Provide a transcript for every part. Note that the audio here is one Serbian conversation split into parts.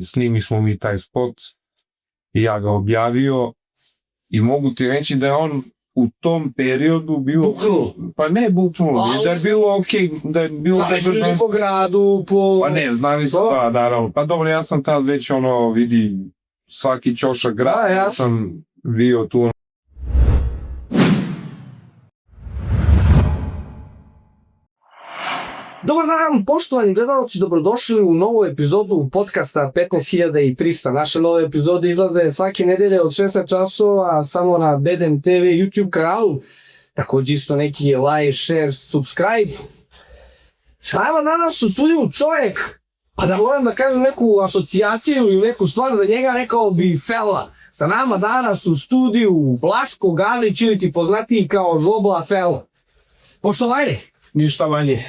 Snimi smo mi taj spot i ja ga objavio i mogu ti reći da je on u tom periodu bio... Buknuo? Pa ne buknuo, da je bilo okej, da je bilo... Znali su ljudi po gradu, po... Pa ne, znali su, pa naravno. Pa dobro, ja sam tad već vidi, svaki ćošak grad, ja sam bio tu. Dobar dan, poštovani gledalci, dobrodošli u novu epizodu podcasta 15.300. Naše nove epizode izlaze svake nedelje od 16 časova samo na BDM TV YouTube kanalu. Također isto neki like, share, subscribe. Ajmo danas u studiju čovjek, pa da moram da kažem neku asocijaciju ili neku stvar za njega, rekao bi Fela. Sa nama danas u studiju Blaško Gavrić ili ti poznatiji kao Žobla Fela. Poštovanje. Ništa manje.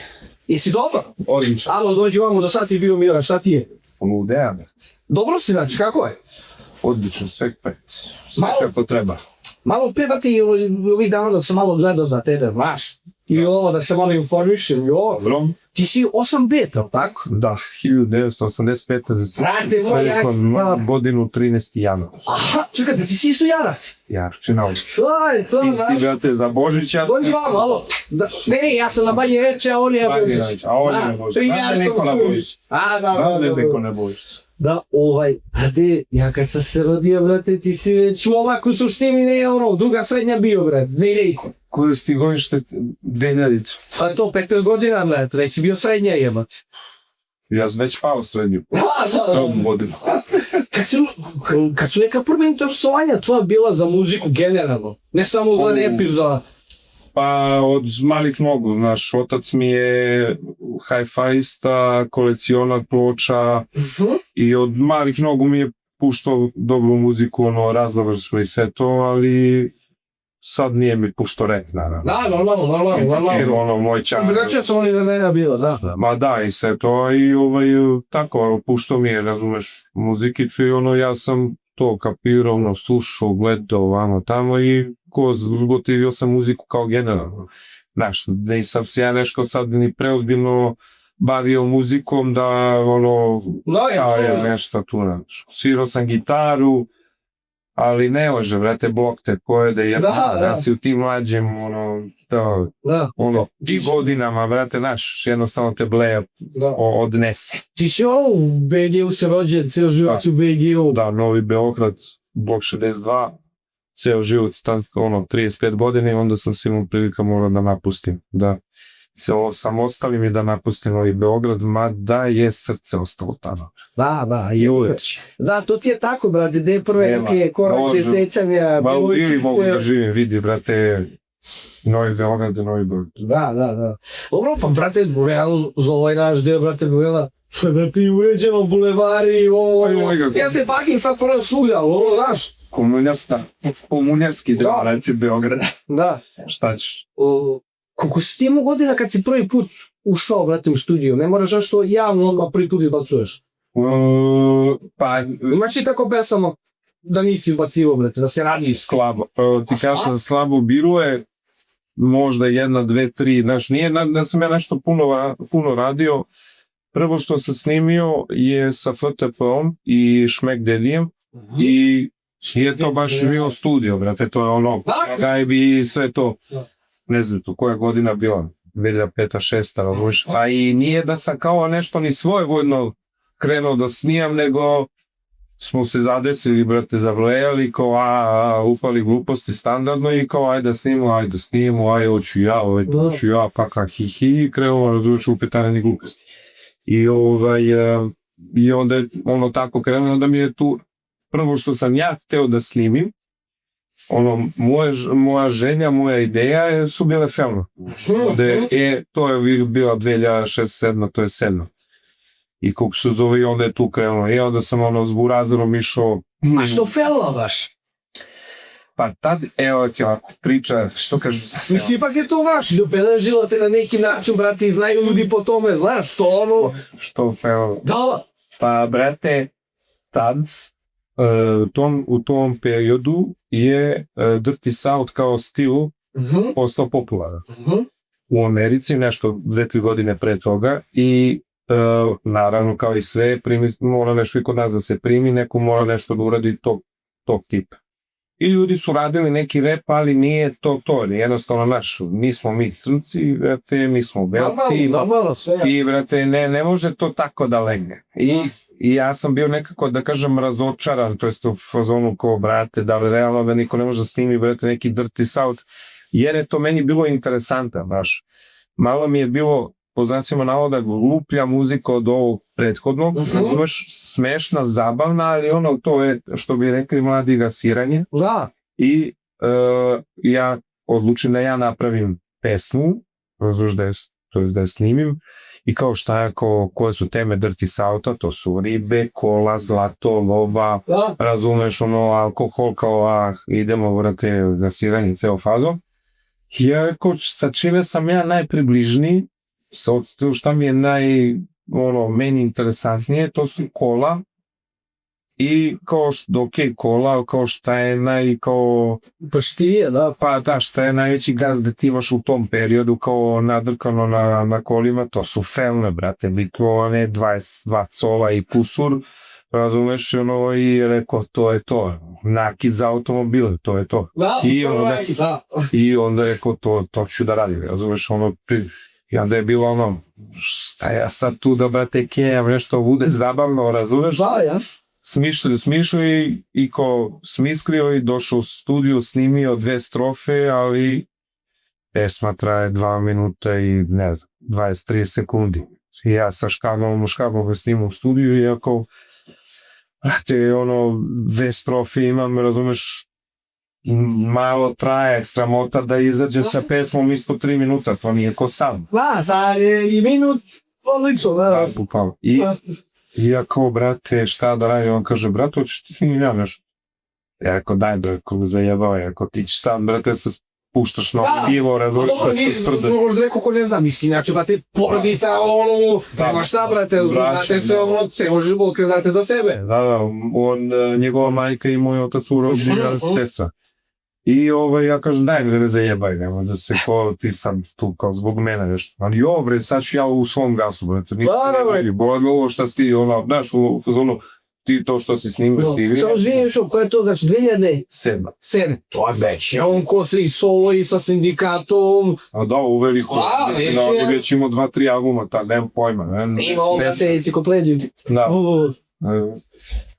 Jesi dobar? Odlično. Alo, dođi vamo, do sad ti bio miran, šta ti je? Ludeja. Dobro si, znači, kako je? Odlično, sve pet. Sve ko treba. Malo prije da ti ovih dana dok sam malo gledao za tebe, znaš? I ovo da se malo informišem i ovo. Dobro. Ti si 8-5, ali tako? Da, 1985. Brate moj, godinu 13. januar. Aha, čekaj, ti si isto jarac? Jarčina. Aj, to Ti znaš. si, brate, za Božića. Dođi vamo, alo. Ne, ja sam na Banje Veće, a on je Božić. A on je Božić. Da, Neko na Božić. da. Neko na Božić. Da, brate, ja kad sam se rodio, brate, ti si već momak u suštini, ne, druga srednja bio, brate, Dejlejko. Koje si ti godište 2000? Pa to, 15 godina, brate, da si bio srednja, jebate. Ja sam već pao srednju. Godinu. Kad su neka prva interesovanja tvoja bila za muziku generalno, ne samo za repi, za... Pa od malih nogu, znaš, otac mi je hi-fiista, kolekcionar ploča i od malih nogu mi je puštao dobru muziku, raznovrsnu i sve to, ali sad nije mi puštao rap, naravno. Da, normalno. Jer moj čar... Drugačija sam oni vremena bila, da. Ma da, i sve to, i tako, puštao mi je, razumeš, muzikicu i ja sam to kapirao, slušao, gledao, tamo i zgotivio sam muziku kao generalno. Znaš, nisam se ja nešto sad ni preozbiljno bavio muzikom da, nešto tu, znaš. Svirao sam gitaru, ali ne može, brate, blok te pojede, da si u tim mlađim, ti godinama, brate, znaš, jednostavno te bleja odnese. Ti si u BG-u se rođen, ceo život u BG-u. Da, Novi Beograd, blok 62, ceo život, 35 godina i onda sam se imao prilika morao da napustim, da se samostalim i da napustim Novi Beograd, mada je srce ostalo tada. Da, i uvek. Da, to ti je tako, brate, gde prve neke korake sećanja. Ma uvijek mogu da živim, vidi, brate, Novi Beograd i Novi Beograd. Da. Dobro, pa, brate, realno, za ovaj naš deo, brate, gleda, brate, i uređeno, bulevari, ja se parking sad prvo svugdja, znaš. Komunjarski deo, reci Beograda. Da. Šta ćeš? Koliko si ti imao godina kad si prvi put ušao, brate, u studiju? Ne moraš nešto javno odmah prvi put izbacuješ. Pa... Imaš i tako pesama da nisi izbacivo, brate, da se radi? Slabo. Ti kažem, slabo bilo je možda 1, 2, 3, znaš, nije da sam ja nešto puno radio. Prvo što sam snimio je sa FTP-om i Šmek Dedijem i nije to baš bio studio, brate, to je kaj bi sve to, ne znam to koja godina bila, 2005, 2006, a i nije da sam kao nešto ni svojevoljno krenuo da snijam, nego smo se zadesili, brate, zavlejali, kao upali gluposti standardno i kao ajde snimamo, hoću ja, kaka hi, krenuo razumiješ upetanje gluposti. I onda je tako krenuo, onda mi je tu, prvo što sam ja hteo da snimim, moja želja, moja ideja su bile filma. To je bila 2006-2007, to je 7. I kako se zove, onda je tu krenuo. I onda sam s burazerom išao... A što Fela baš? Pa tad, evo ti ovako, priča, što kažu za Fela? Mislim, ipak je to vaš, dobeležilo te na neki način, brate, i znaju ljudi po tome, znaš, što Što Fela? Da. Pa, brate, tad, u tom periodu je Dirty South kao stil postao popularan. U Americi, nešto 2-3 godine pre toga, i naravno kao i sve, mora nešto i kod nas da se primi, neko mora nešto da uradi tog tipa. I ljudi su radili neki rap, ali nije to, jednostavno naš, nismo mi crnci, vrate, mi smo belci, i vrate, ne može to tako da legne. I ja sam bio nekako, da kažem, razočaran, to jest u fazonu kao, brate, da li realno da niko ne može snimi, brate, neki Dirty South, jer je to meni bilo interesantno, baš. Malo mi je bilo, po znacima navoda, gluplja muzika od ovog prethodnog, imaš smešna, zabavna, ali ono, to je, što bi rekli mladi, gasiranje. Da. I ja odlučim da ja napravim pesmu, razumiješ da je snimim, i kao šta je, koje su teme Dirty Southa, to su ribe, kola, zlato, lova, razumeš, ono, alkohol, kao, idemo, vrate, zasiranje, ceo fazom. I ja, sa čime sam ja najpribližniji, šta mi je meni interesantnije, to su kola, i kao kola, kao šta je Paštije, da. Pa da, šta je najveći gaz da ti imaš u tom periodu, kao nadrkano na kolima, to su felne, brate, bitlovane, 22 cola i kusur, razumeš, ono, i rekao, to je to, nakid za automobile, to je to. I onda je rekao, to ću da radim, razumeš, ono, i onda je bilo ono, šta ja sad tu da, brate, kenjam, nešto bude zabavno, razumeš? Da, jas. Smišljao i ko smisklio i došao u studiju, snimio 2 strofe, ali pesma traje 2 minuta i ne znam, 23 sekundi. I ja sa škabom ga snimam u studiju i ako brate, ono, 2 strofe imam, razumeš, malo traje sramota da izađe sa pesmom ispod 3 minuta, to nije ko sam. Da, i minut, odlično, da. I ja kao, brate, šta da radim, on kaže, brate, hoćeš ti snimim ja nešto? Ja rekao, daj, ako me zajebao, ako ti ćeš sam, brate, se puštaš na pivo, razumiješ, možda neko ko ne zna, mislim, znači, brate, porodica, ono, nema šta, brate, znate se, ono, ceo život, kad znate za sebe. Da, njegova majka i moj otac su rodina sestra. I ja kažem, daj me da ne zajebaj, nema da se ko ti sam tu kao zbog mene nešto. Ali bre, sad ću ja u svom gasu, brate, ništa ne vidi, bolje ovo šta si ti, znaš, u fazonu, ti to što si snimio, Samo živim što, koje je to, znači, 2007. To je već, on ko si solo i sa sindikatom. A da, uveli ho, mislim da on je već imao 2-3 albuma, nemam pojma. Ima on da se enciklopediju. Da,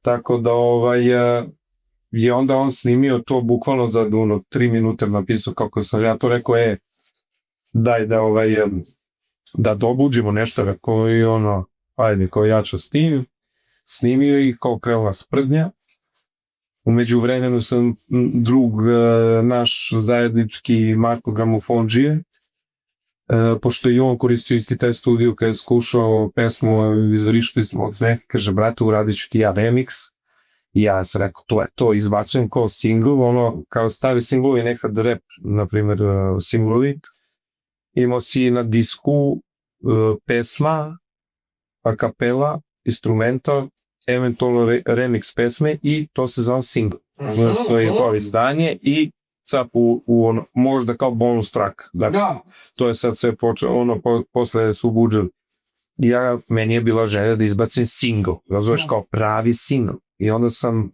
tako da je onda on snimio to bukvalno za 3 minute napisao kako sam ja to rekao, daj da dobuđimo nešto, rekao i ono, ajde, kao ja ću snimio i kao krenula sprdnja. U međuvremenu sam drug naš zajednički Marko Gramofondžije, pošto i on koristio isti taj studio kad je skušao pesmu, izvrištili smo od smeha, kaže, brate, uradit ću ti ja remix. I ja sam rekao, to je to, izbacujem kao single, ono, kao stari singlovi, nekad rap, na primjer, Singlovit. Imao si na disku pesma, a kapela, instrumental, eventualno remix pesme i to se zove single. To je to izdanje i cap u možda kao bonus track. Dakle, to je sad sve počelo, posle su buđali. Meni je bila želja da izbacim single, razumeš, kao pravi single. I onda sam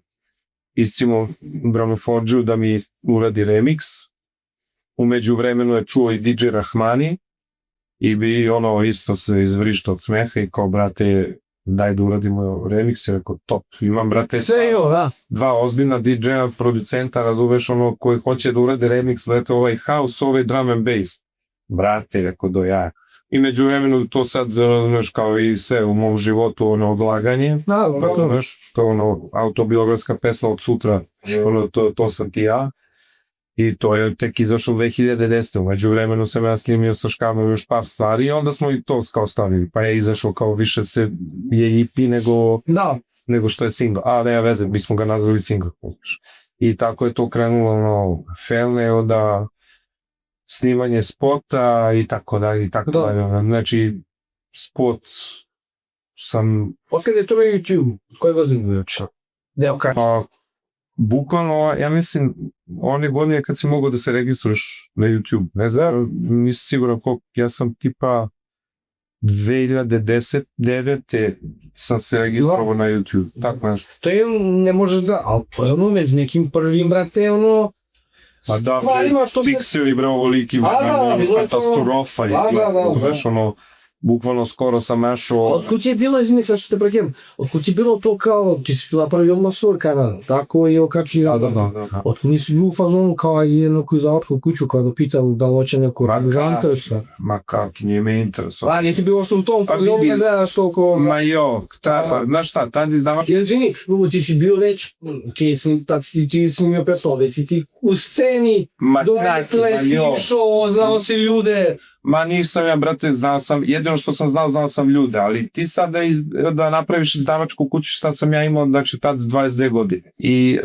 iscimo Bramoforđu da mi uradi remix. Umeđu vremenu je čuo i DJ Rahmani i bi isto se izvrišto od smeha i kao, brate, daj da uradimo remix. I rekao, top, imam, brate, dva ozbiljna DJ-a, producenta, razumeš, koji hoće da urade remix, brate, ovaj house, ovaj drum and bass. Brate, rekao, do jaja. I među vremenu to sad, znaš, kao i sve u mom životu, odlaganje, znaš, to je autobiografska pesma od sutra, to sam ti ja, i to je tek izašlo 2010. Umeđu vremenu sam ja snimio sa Škamom još par stvari i onda smo i to kao stavili, pa je izašlo kao više je EP nego što je single, a ne veze, mi smo ga nazvali single. I tako je to krenulo, felne, onda snimanje spota i tako dalje, znači spot sam... Otkad je to na YouTube? Koje godine? Deo kači? Pa, bukvalno, ja mislim, one godine kad si mogao da se registruješ na YouTube, ne znam, nisam siguran koliko, ja sam tipa 2010-2009 sam se registrovao na YouTube, tako nešto. To je, ne možeš da, ali to je ono već nekim prvim, brate, ono, Pa da, stvarima što se... pikseli, bre, ovoliki, bilo je to- katastrofa, znaš, ono, bukvalno skoro sam našao... Otkud ti je bilo, izvini sad što te prekidam, otkud ti je bilo to kao, ti si tu napravio odmah svoj kanal, tako je okači ja. Da. Otkud nisi bio u fazonu kao jednu koju zavačku kuću kao da pitao da li hoće neku radu za interesa. Ma kak, nije me interesovao. A, nisi bio što u tom Pa fazonu vidi- da gledaš toliko... Ma jo, znaš šta, tad izdavač... Izvini, ti si bio već, tad si ti snimio pretove, si ti u sceni, donekle si išao, znao si ljude. Ma nisam ja, brate, jedino što sam znao sam ljude, ali ti sad da napraviš izdavačku kuću, šta sam ja imao, znači tad 22 godine. I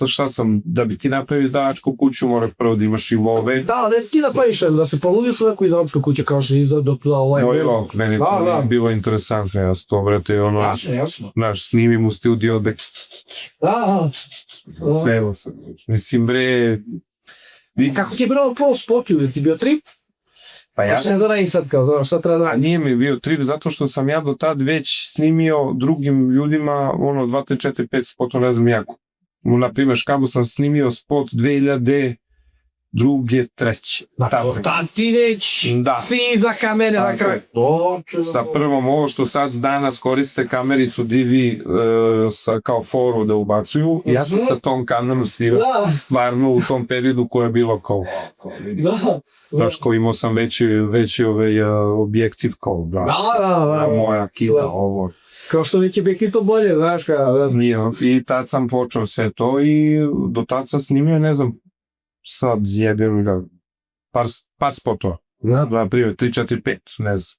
šta sam, da bi ti napravio izdavačku kuću, mora prvo da imaš i love. Da, da ti napraviš, da se poludiš u neku izdavačku kuću, kao što izda do ovaj... Meni je bilo interesantno, ja to, brate, ono, Jasno. znaš, snimim u studio, sve sam. Mislim, bre... Kako ti je bilo prvo spotu, je ti bio trip? Pa ja Šta da radim sad kao, dobro, šta treba da A radim? nije mi bio trip zato što sam ja do tad već snimio drugim ljudima 2, 3, 4, 5 spotova, ne znam jako. Naprimjer, Škabu sam snimio spot 2002, 2003. Znači, tad ti već Da. si iza kamere na kraju. Sa prvom ovo što sad danas koriste kamericu DV sa kao foru da ubacuju, ja sam sa tom kamerom snimio stvarno u tom periodu koje je bilo kao... Znaš, kao imao sam veći objektiv kao, Da. moja kila, ovo. Kao što već je biti to bolje, znaš kao. I tad sam počeo sve to i do tad sam snimio, ne znam, sad jedem ga, par spotova, na primjer, 3, 4, 5, ne znam.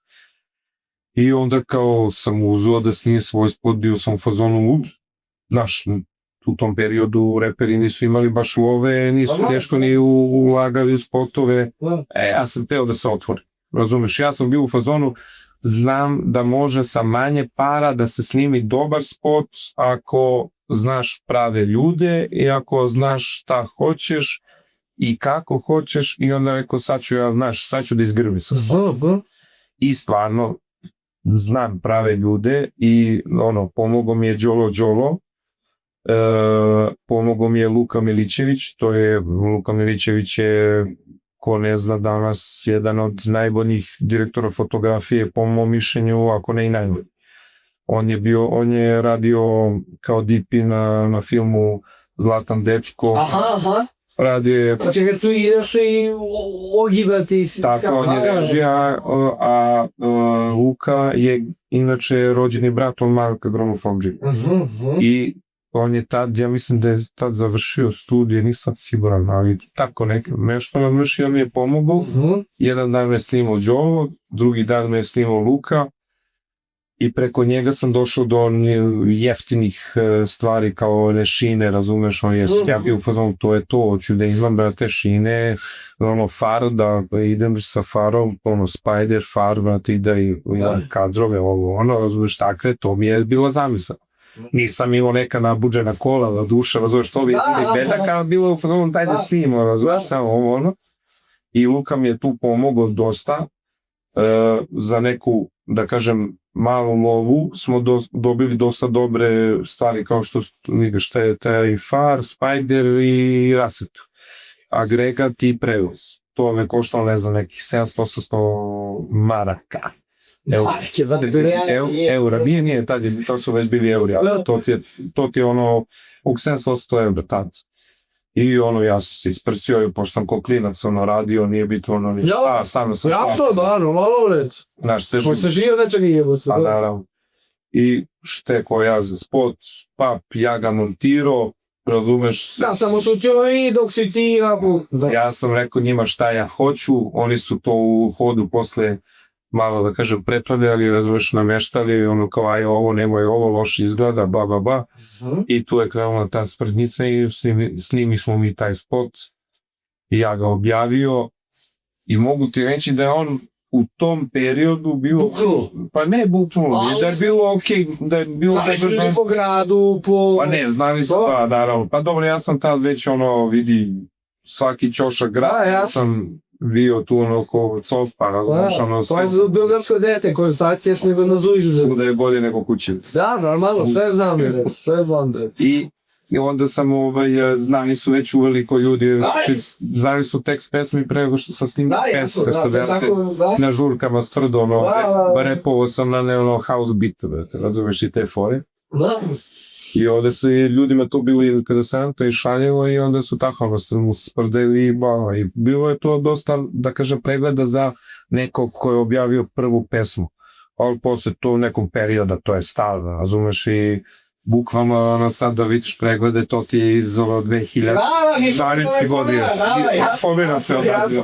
I onda kao sam uzeo da snimim svoj spot, bio sam u fazonu, znaš, u tom periodu reperi nisu imali baš love, nisu teško ni ulagali u spotove, ja sam teo da se otvori, razumeš, ja sam bio u fazonu, znam da može sa manje para da se snimi dobar spot ako znaš prave ljude i ako znaš šta hoćeš i kako hoćeš i onda rekao sad ću da izgrmisam. I stvarno znam prave ljude i pomogao mi je Đolo, pomogao mi je Luka Milićević, Luka Milićević je, ko ne zna, danas jedan od najboljih direktora fotografije po mom mišljenju, ako ne i najbolji. On je radio kao DP na filmu Zlatan dečko. Radio je... Pa čekaj, tu ideš i ogibati si... Tako, on je režija, a Luka je inače rođeni brat od Marka Gramofondžija. I on je tad, ja mislim da je tad završio studije, nisam siguran, ali tako nešto nam vrši, on mi je pomogao. Jedan dan me je snimao Đolo, drugi dan me je snimao Luka i preko njega sam došao do jeftinih stvari kao one šine, razumeš, ja bio u fazonu, to je to, hoću da imam, brate, šine, far, da idem sa farom, Spider, far, brate, i da imam kadrove, razumeš, takve, to mi je bila zamisla. Nisam imao neka nabuđena kola na duša, razumeš, to bi bedaka bilo, daj da snimamo, razumeš, samo I Luka mi je tu pomogao dosta, za neku, da kažem, malu lovu smo dobili dosta dobre stvari kao što šta je taj far, Spider i rasetu. Agregat i prevoz. To me koštalo, ne znam, nekih 700-800 maraka. Eura, nije, to su već bili euri, ali to ti je oko 700 eura tad. I ja sam se isprsio i pošto sam ko klinac radio, nije biti ništa, sam sam Jasno, malo rec. Znaš, težo. Koji se žio nečeg je jebote. Pa naravno. I ko ja za spot, ja ga montirao, razumeš? Da, samo su ti dok si ti Ja sam rekao njima šta ja hoću, oni su to u hodu posle malo, da kažem, prepravljali, razumeš, nameštali, kao ovo, nemoj ovo, loše izgleda, ba. I tu je krenula ta sprdnica i snimi smo mi taj spot i ja ga objavio i mogu ti reći da je on u tom periodu bio... Pa ne buknulo, da je bilo okej, da je bilo... Da po gradu, po... Pa ne, znali su, naravno. Pa dobro, ja sam tad već vidi svaki ćošak grad, ja sam bio tu ono ko copa, razumiješ, ono To je za beogradsko dete koje sad će s nego nazuješ. da je bolje nego kući. Da, normalno, sve znam, sve znam. I onda sam, znani su već uveliko ljudi, znali su tekst pesmi pre nego što sam s tim pesme, sad ja se na žurkama strdo, repovo sam na house beat, razumeš i te fore. I onda su i ljudima to bilo interesantno i šaljevo i onda su tako se mu sprdeli i bilo je to dosta, da kažem, pregleda za nekog ko je objavio prvu pesmu. Ali posle to u nekom perioda to je stalno, razumeš, i bukvalno sad da vidiš preglede, to ti je iz 2012. godine. Pomena se odradio.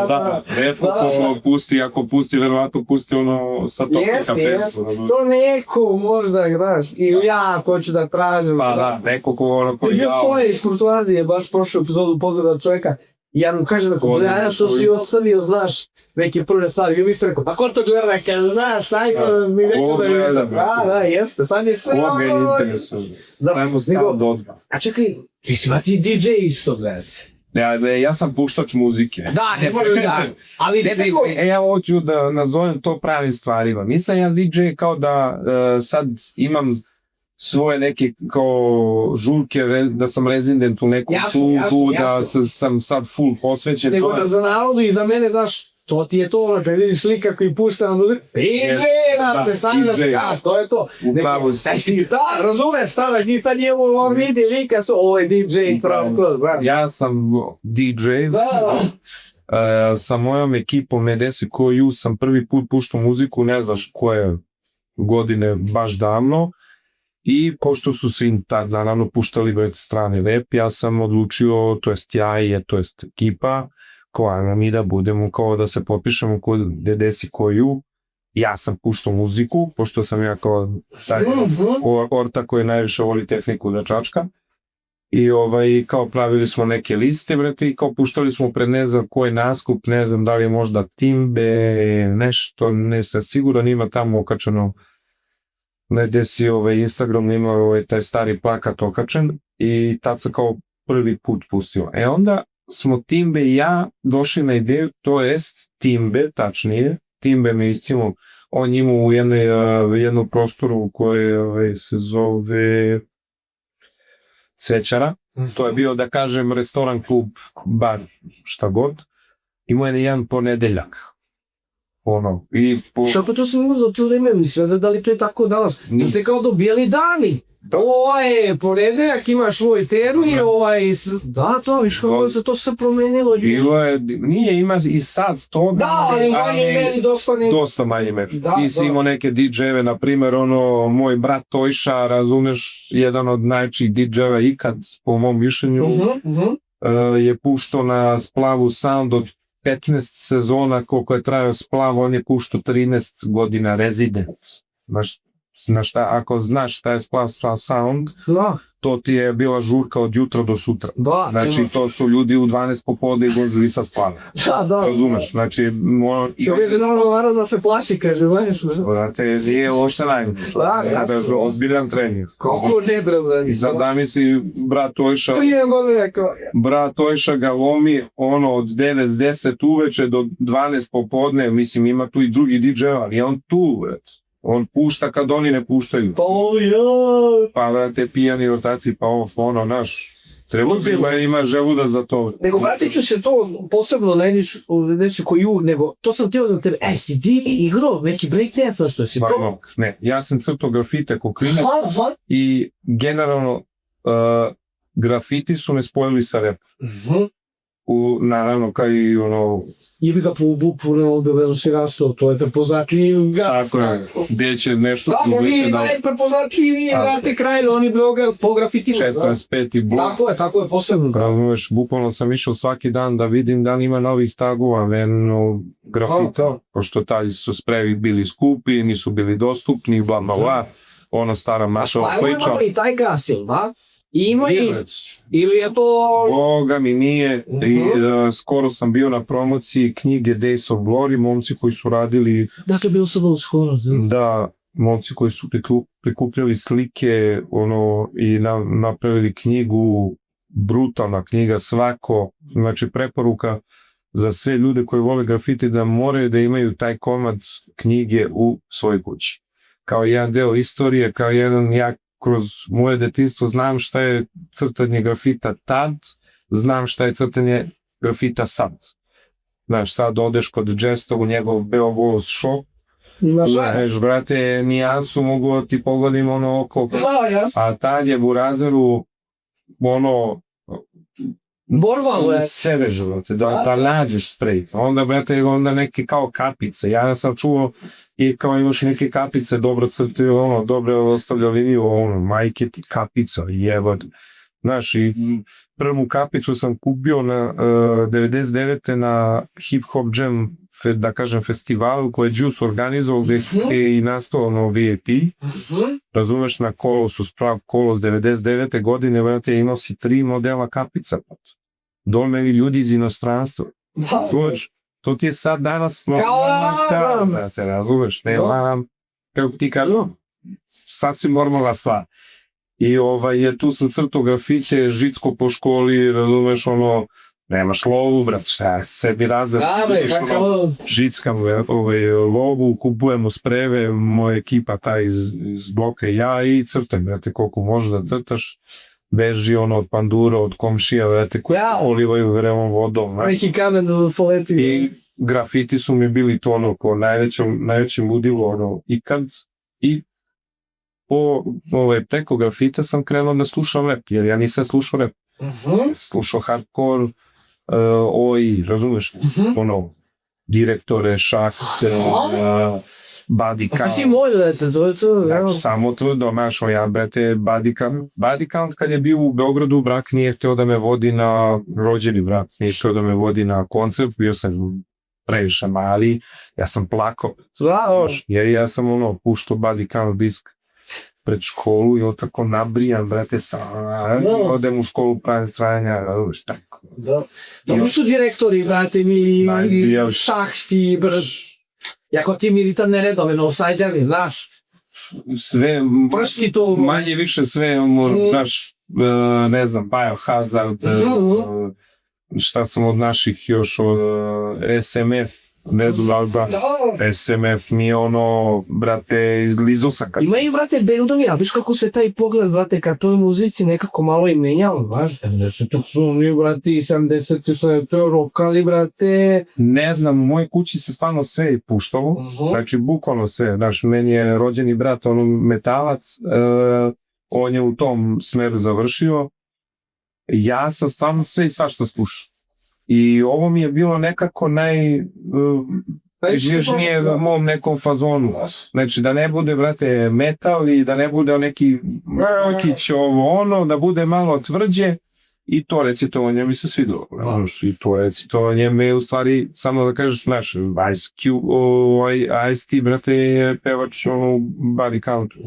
Da, retko ko pusti, ako pusti, verovatno pusti ono sa topnika pesmu. To neko možda, znaš, ili ja ko ću da tražim. Pa da, neko ko ono koji ja. To je iz Kurtoazije, baš prošlu epizodu pogleda čovjeka. I ja mu kažem, ja što si ostavio, znaš, neke prve stvari. I mi što rekao, pa ko to gleda, kaže, znaš, najko mi rekao da je... Da, jeste, sad je sve... Koga je interesuje? Ajmo stav do odmah. A čekaj, ti si imati DJ isto, gledajte. Ja sam puštač muzike. Da, ne može da. Ali nekako... Ja hoću da nazovem to pravim stvarima. Nisam ja DJ kao da sad imam svoje neke kao žurke, da sam rezident u nekom klubu, da sam sad full posvećen. Nego da za narodu i za mene, znaš, to ti je to, kad vidiš slika koji pušta na muziku, to je to. Upravo si. Da, razumeš, tada, ti sad njemu vidi lika, ovo je DJ, ja sam DJ, sa mojom ekipom Nedesi koju sam prvi put puštao muziku, ne znaš koje godine, baš davno. I pošto su se im tad naravno puštali već strane rap, ja sam odlučio, to jest ja to jest ekipa, koja nam i da budemo, kao da se potpišemo kod Dedesi koju, ja sam puštao muziku, pošto sam ja kao taj orta koji najviše voli tehniku da čačka. I kao pravili smo neke liste, brate, i kao puštali smo pred ne znam koji naskup, ne znam da li je možda Timbe, nešto, ne sam siguran, ima tamo okačeno. Gde si Instagram imao taj stari plakat okačen i tad sam kao prvi put pustio. Onda smo Timbe i ja došli na ideju, to jest Timbe, tačnije, Timbe me iscimo, on imao u jednom prostoru koji se zove Cvećara, to je bio, da kažem, restoran, klub, bar, šta god, imao je jedan ponedeljak. Što pa to sam uzao to vreme, mislim, da li to je tako danas? To je kao do bijeli dani. Ovo je ponedeljak, imaš svoj termin, da, to, viš kako se to sve promenilo. Bilo je, nije, ima i sad to. Da, ali manje meni dosta ne. Dosta manje meni. Ti si imao neke DJ-eve, na primjer, moj brat Tojša, razumeš, jedan od najčih DJ-eva ikad, po mom mišljenju, je puštao na Splavu sound od 15 sezona koliko je trajao Splav, on je puštao 13 godina rezident. Ako znaš šta je Splav sound, to ti je bila žurka od jutra do sutra. Znači to su ljudi u 12 popodne vozili sa Splava. Da. Razumeš, znači... Što veže narod da se plaši, kaže, znaš? Brate, je ošte najbolje. Kada je ozbiljan trening. Kako ne, bre? I sad zamisli, brat Tojša... Brat Tojša ga lomi, od 9-10 uveče do 12 popodne, mislim, ima tu i drugi DJ-a, ali on tu, brate. On pušta kad oni ne puštaju. Pa vrate, pijani ortaci, pa naš. Treba ima želuda za to. Nego vratit ću se to posebno neći koju, nego to sam teo za tebe. Si ti igrao neki breakdance, što si to? Ne, ja sam crtao grafite ko klinac i generalno grafiti su me spojili sa rap. Naravno, kao i Jebi ga puno objavljeno si rastao, to je prepoznatljiv ga. Tako je, gdje će nešto... Tako, vi najprepoznatljiviji vrati kraj, oni Beograd po grafiti. 45. blok. Tako je, posebno. Razumeš, bukvalno sam išao svaki dan da vidim da li ima novih tagova, grafita, pošto taj su sprevi bili skupi, nisu bili dostupni, bla bla bla, ona stara maša priča. A šta je i taj gasil, ba? Ima i, ili je to... Boga mi nije, skoro sam bio na promociji knjige Days of Glory, momci koji su radili... Dakle, bio sam skoro. Da, momci koji su prikupljali slike i napravili knjigu, brutalna knjiga, svako, znači preporuka, za sve ljude koji vole grafiti da moraju da imaju taj komad knjige u svojoj kući. Kao jedan deo istorije, kao jedan, ja kroz moje detinjstvo znam šta je crtanje grafita tad, znam šta je crtanje grafita sad. Znaš, sad odeš kod Jesta u njegov Beowulf shop, znaš, brate, nijansu mogu ti pogodim ono oko, a tad je u razeru ono Borval je. sevež, brate, da nađeš sprej. Onda, brate, onda neke kao kapice. Ja sam čuo i kao imaš neke kapice, dobro crtaju, ono, dobro ostavlja liniju, ono, majke ti kapica, jevod. Znaš, i prvu kapicu sam kupio na 99. na Hip Hop Jam, da kažem, festivalu koji je Juice organizovao, gde je i nastao ono VIP. Razumeš, na Kolosu, sprav Kolos 99. godine, vrate, imao si 3 modela kapica. Dolmeli ljudi iz inostranstva. Sluš, to ti je sad danas brate, razumeš, nema nam, kako ti kažu, sasvim normalna stvar. I tu sam crtao grafite, žicko po školi, razumeš, ono, nemaš lovu, brat, šta, sebi razred, žickam lovu, kupujemo spreve, moja ekipa ta iz bloka i ja, i crtam, brate, koliko možeš da crtaš, beži ono od pandura, od komšija, brate, koji olivaju vrevom vodom. Neki kamen da poleti. I grafiti su mi bili to ono, ko najvećem ludilu, ono, ikad, i preko grafita sam krenuo da slušam rap, jer ja nisam slušao rap. Slušao hardcore, razumeš, ono, direktore, šak, body count. Ako si moj, brate, to je to. Znači, samo tvrdo, našo ja, brate, body count kad je bio u Beogradu, brak nije htio da me vodi na rođeni brak, nije htio da me vodi na koncert, bio sam previše mali, ja sam plakao. Jer ja sam ono, puštao body count disk pred školu i tako nabrijan, brate, odem u školu pravim sranja, tako. Dobro su direktori, brate, mi šahti, jako ti milita neredoveno osajđali, znaš. Sve, manje više sve, znaš, ne znam, Biohazard, šta sam od naših još, SMF, ne znam da SMF mi je ono, brate, izlizao sam kad... Imaju, brate, bendovi, a viš kako se taj pogled, brate, ka toj muzici nekako malo i menjao, znaš, 90-og su oni, brate, 70-og su to rokali, brate. Ne znam, u mojoj kući se stvarno sve puštalo, znači bukvalno sve, znaš, meni je rođeni brat, ono, metalac, on je u tom smeru završio, ja sam stvarno sve i svašta slušao. I ovo mi je bilo nekako najžnije u mom nekom fazonu. Znači, da ne bude, brate, metal i da ne bude neki rokić ono, da bude malo tvrđe. I to recitovanje mi se svidilo. I to recitovanje me u stvari, samo da kažeš, znaš, Ice-T, brate, je pevač u body countu.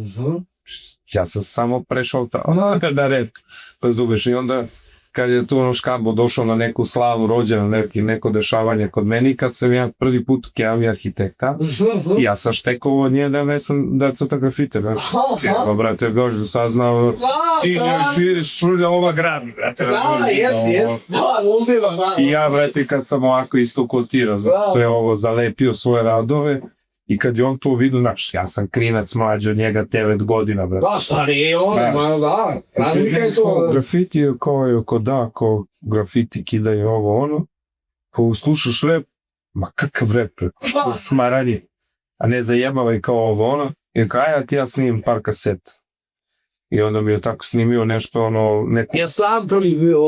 Ja sam samo prešao da red, razumeš, i onda kad je tu ono škambo došao na neku slavu rođena, neko dešavanje kod meni, kad sam ja prvi put kjavio arhitekta, ja sam štekao od nje da crta grafite, evo, brate, Božu saznao, ti ne šulja ova grad, brate, i ja, brate, kad sam ovako isto kod ti, sve ovo zalepio svoje radove, i kad je on to vidio, znaš, ja sam klinac mlađi od njega 9 godina, brate. Da, stariji on, razlika je to. Grafiti je kao grafiti kidaju ovo ono, kao slušaš rap, ma kakav rap, smaranje, a ne zajebavaj kao ovo ono, i kao ja snimim par kaseta. I onda mi je tako snimio nešto ono... Ja sam prvi bio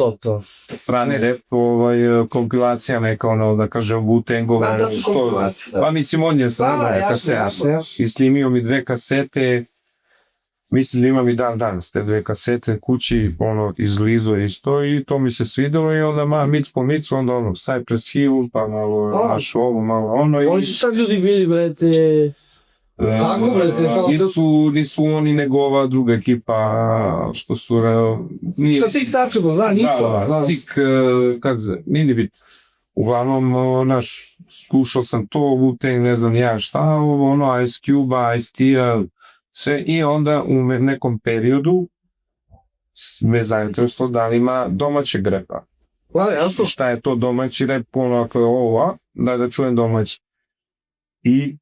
to. Strani rap, kompilacija neka ono, da kažem, Wu-Tangova, što... Pa mislim, on je sada kaseta. I snimio mi 2 kasete, mislim da imam i dan danas te 2 kasete kući, ono, izlizo isto i to mi se svidelo i onda mic po micu, onda ono, Cypress Hill, pa malo naš ovo, malo ono i... Oni su sad ljudi bili, brete... Nisu oni nego ova druga ekipa što su... Sa Sik tačemo, da, niko. Sik, kako se, nije bit. Uglavnom, slušao sam to, Wu-Tang, ne znam ja šta, ono, Ice Cube-a, Ice-T-a, sve, i onda u nekom periodu me zainteresovalo da li ima domaćeg repa. Jasno. šta je to domaći rep, ono ako je ovo, da čujem domaći. I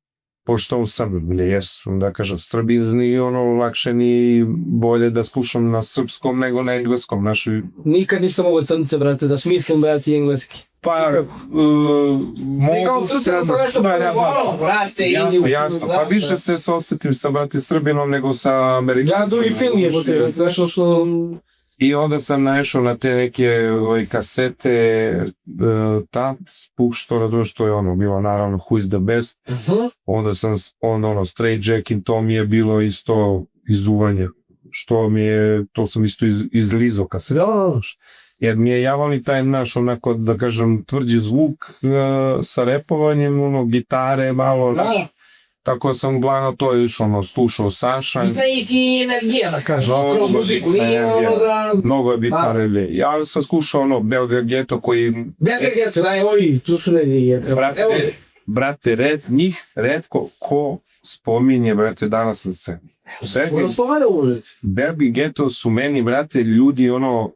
pošto sam, jesu, da kažem, strabizni, ono, lakše ni bolje da slušam na srpskom nego na engleskom, naši. Nikad nisam ovo crnce, brate, da smislim, brate, engleski. Pa, Nikao ću se da sam nešto pregovorao, brate, jasno, pa više se osjetim sa, brate, Srbinom nego sa Amerikanom. Ja drugi film je, brate, znaš što... I onda sam naišao na te neke kasete, ta, puštao, što je ono, bilo naravno Who is the Best, onda sam, ono, Stray Jack i to mi je bilo isto izuvanje, to sam isto izlizao kasete, jer mi je javali taj naš, onako, da kažem, tvrđi zvuk sa repovanjem, ono, gitare, malo, znaš, tako sam uglavnom to još, ono, slušao Saša. Da i ti energija, da kažeš, kroz muziku, nije ono da... Mnogo je bitna relje. Ja sam slušao, ono, Belgrade Ghetto koji... Belgrade Ghetto, daj, ovi, tu su negdje. Brate, njih redko ko spominje, brate, danas na sceni. Belgrade Ghetto su meni, brate, ljudi, ono,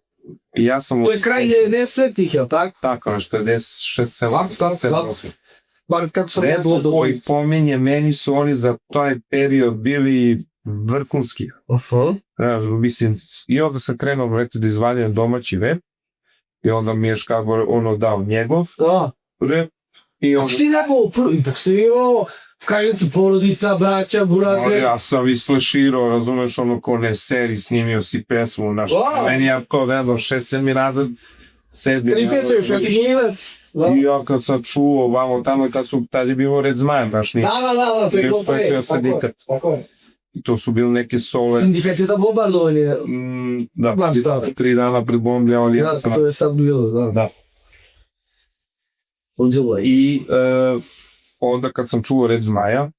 ja sam... To je kraj 90-ih, jel tako? Tako, ono, što je 6-7. Redlo koji pominje, meni su oni za taj period bili vrhunski. Mislim, i onda sam krenuo, brate, da izvaljam domaći rep, i onda mi je Škabor, ono, dao njegov rep, i onda... Kako si nekao prvi, dok ste vi ovo, kažete, porodica, braća, burate... Ja sam isfleširao, razumeš, ono, ko ne seri, snimio si pesmu, znaš, meni je kao, ne znam, 6-7 razred, 7. 3-5 još, ja si gnjivac. I ja kad sam čuo, vamo tamo, tad je bilo Red Zmajan, znaš, nije. Da, to je bilo pre, tako je. I to su bili neke sole. Sindikatita bombardovali. Da, 3 dana pred bombljavali. Da, to je sad bilo, znam. Da. I onda kad sam čuo Red Zmaja,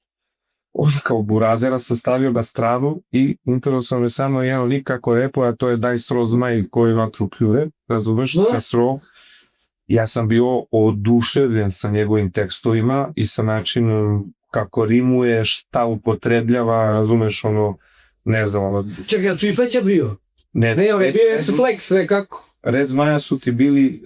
onda kao burazera sam stavio na stranu i interesovao me samo jedan lik kako je repo, a to je Dajstro Zmaj koji vatru kljure, razumeš, Kasro. Ja sam bio oduševljen sa njegovim tekstovima i sa načinom kako rimuje, šta upotrebljava, razumeš, ono, ne znam, ono... Čekaj, tu i Feća bio? Ne, bio je Flex, kako? Red Zmaja su ti bili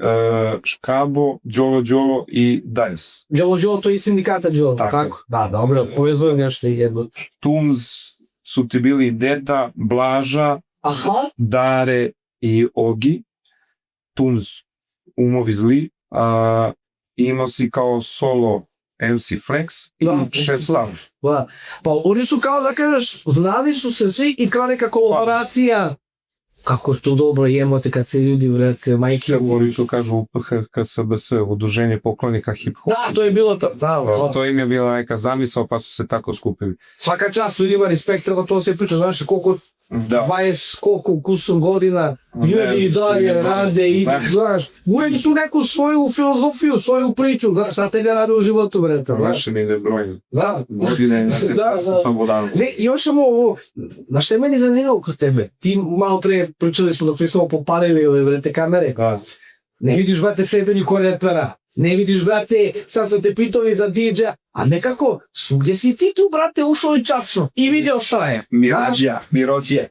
Škabo, Đolo i Dajs. Đolo, to je iz sindikata Đolo, kako? Da, dobro, povezujem nešto i jedno. Tums su ti bili Deda, Blaža, Dare i Ogi. Tums, Umovi zli, imao si kao solo MC Flex i Šeslav. Pa oni su kao da kažeš, znali su se svi i kao neka kolaboracija. Kako to dobro jemote kad se ljudi vrate, majke... Oni su kažu UPHKSBS, Udruženje poklonika hip-hopa. Da, to je bilo to. To im je bila neka zamisao pa su se tako skupili. Svaka čast ljudima respekt, treba to se priča, znaš koliko 20 koliko kusur godina ljudi i dalje rade i znaš, uvijek tu neku svoju filozofiju, svoju priču, znaš, šta te ne rade u životu, brete. Naše mi ne brojim. Da. Godine, slobodano. Ne, još samo ovo, znaš šta je meni zanimljivo kod tebe? Ti malo pre pričali smo dok smo poparili ove, brete, kamere. Ne vidiš, brate, sebe ni ko repera. Ne vidiš, brate, sad sam te pitao i za DJ-a, a nekako, svugdje si ti tu, brate, ušao i čačno i vidio šta je. Mirođija.